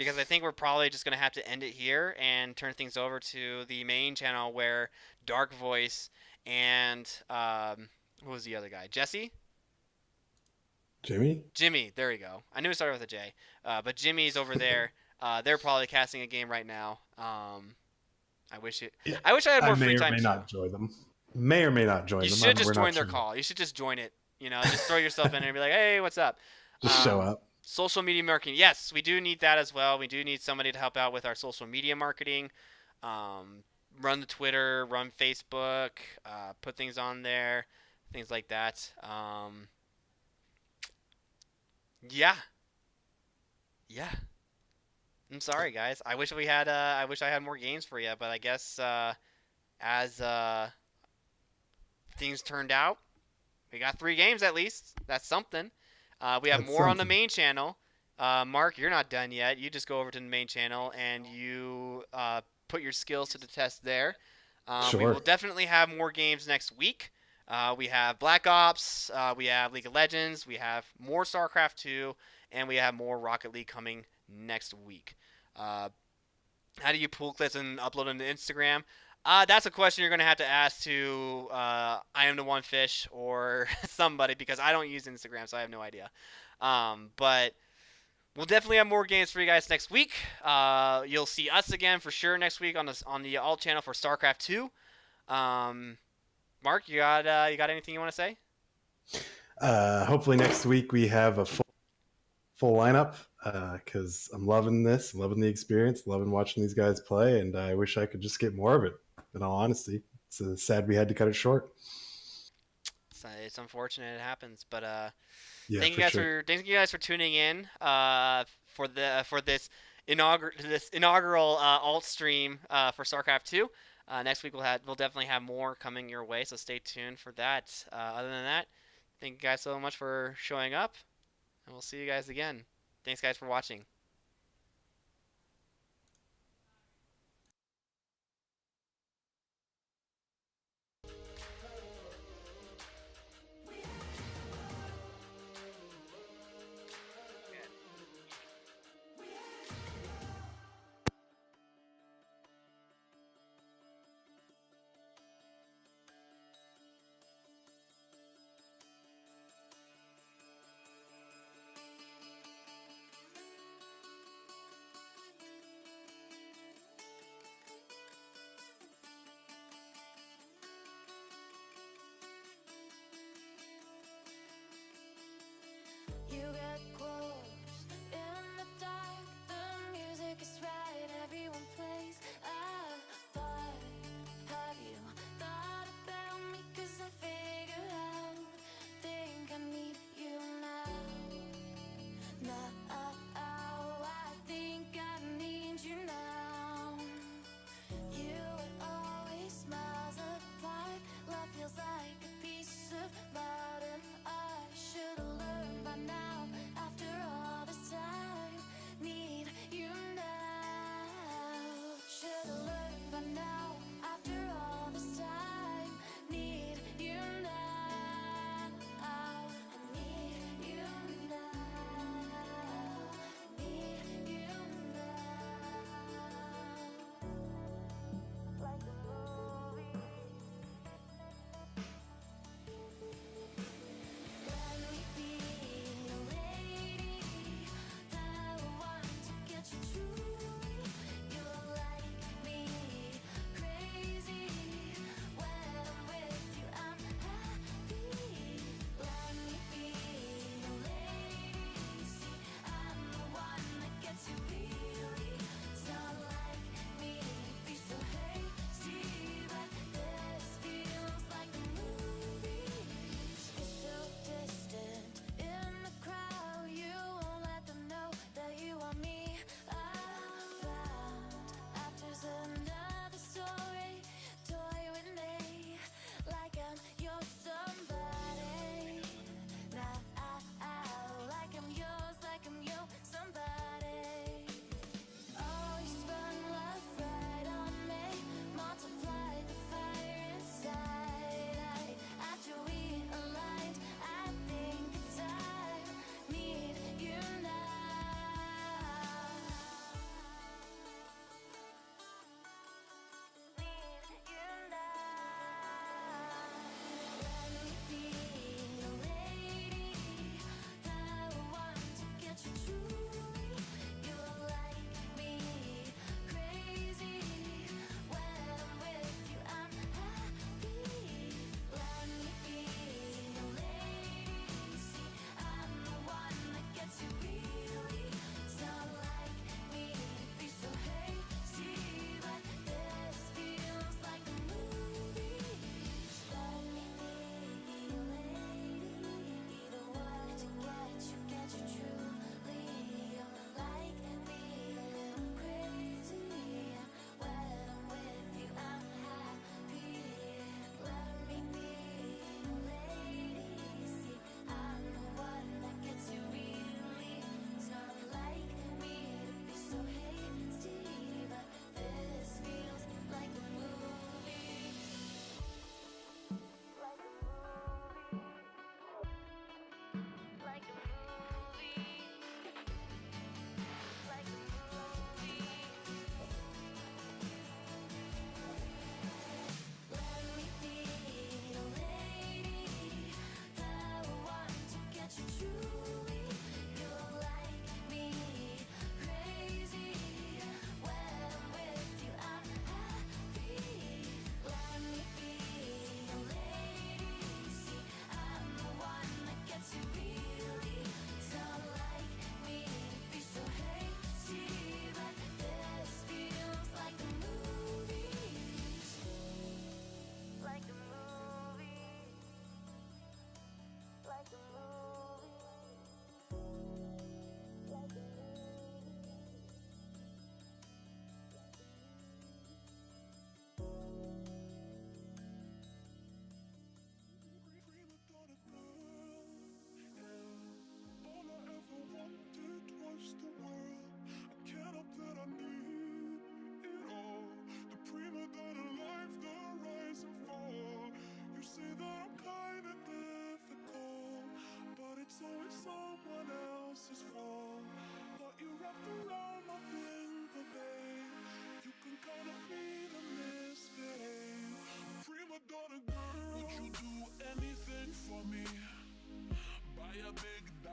because I think we're probably just gonna have to end it here and turn things over to the main channel where Dark Voice and who was the other guy? Jesse?
Jimmy?
There we go. I knew it started with a J. But Jimmy's over there. They're probably casting a game right now. I wish I had more free time.
May or may not join them. May or may not join
You
them.
should just
We're
join
not
their
sure.
call. You should just join it. Just throw yourself in there and be like, hey, what's up?
Just show up.
Social media marketing. Yes, we do need that as well. We do need somebody to help out with our social media marketing. Run the Twitter, run Facebook, put things on there, things like that. Yeah. I'm sorry, guys. I wish I had more games for you, but I guess as things turned out, we got 3 games at least. That's something. We have more on the main channel. Mark, you're not done yet. You just go over to the main channel and you put your skills to the test there.
Sure.
We will definitely have more games next week. We have Black Ops, we have League of Legends, we have more StarCraft 2, and we have more Rocket League coming next week. How do you pull clips and upload them to Instagram? That's a question you're going to have to ask to I Am the One Fish or somebody, because I don't use Instagram, so I have no idea. But we'll definitely have more games for you guys next week. You'll see us again for sure next week on the alt channel for StarCraft 2. Mark, you got anything you want to say?
Hopefully next week we have a full lineup, because I'm loving this, loving the experience, loving watching these guys play, and I wish I could just get more of it. In all honesty, it's sad we had to cut it short.
It's unfortunate it happens, but
Yeah,
thank you guys for tuning in for this inaugural alt stream for StarCraft 2. Next week we'll definitely have more coming your way, so stay tuned for that. Other than that, thank you guys so much for showing up, and we'll see you guys again. Thanks guys for watching.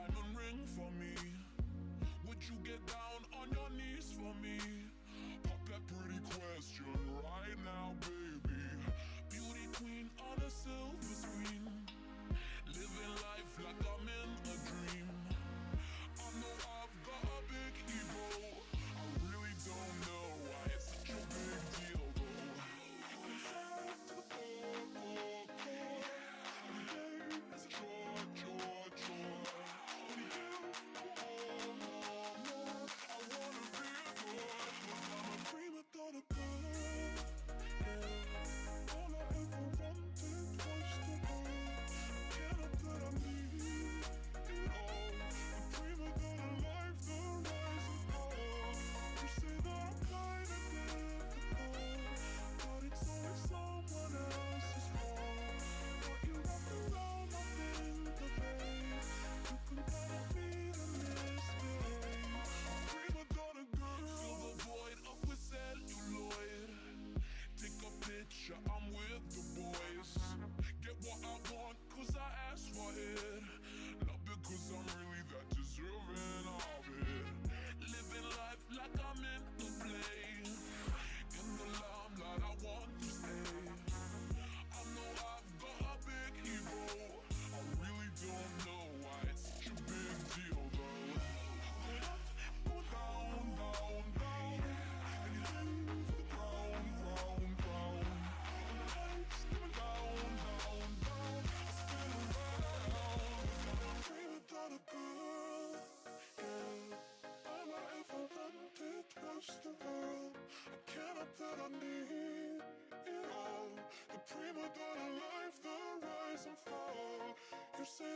diamond ring for me? Would you get down on your knees for me? Pop that pretty question right now, baby. Beauty queen on a silver screen, living life like I'm in a dream. I know I've got a big ego, I really don't know why it's such a big deal though. You can shout to the core, every day is a chore, chore, chore. Only you, I wanna be adored, 'cause I'm a prima donna girl. All I ever wanted was the world. Can't help that I need it all. The prima donna life, the rise and fall. You say that I'm kinda difficult, but it's always someone else's fault. But you wrap around my finger, babe. You can count on me to misbehave. Prima donna girl. Fill the void up with celluloid. Take a picture, I'm with the boys. Get what I want, 'cause I asked for it. Not because I'm really that deserving of it. Living life like I'm in a play. In the limelight, I want to stay. I know I've got a big ego, I really don't know why it's such a big deal though. Go down, down, down. Anything for the ground, ground, ground. When the lights coming down, down, down. I spin around. I'm a prima donna girl, yeah. All I ever wanted was the world. I can't help that I need it all. The prima donna life, the rise and fall. You say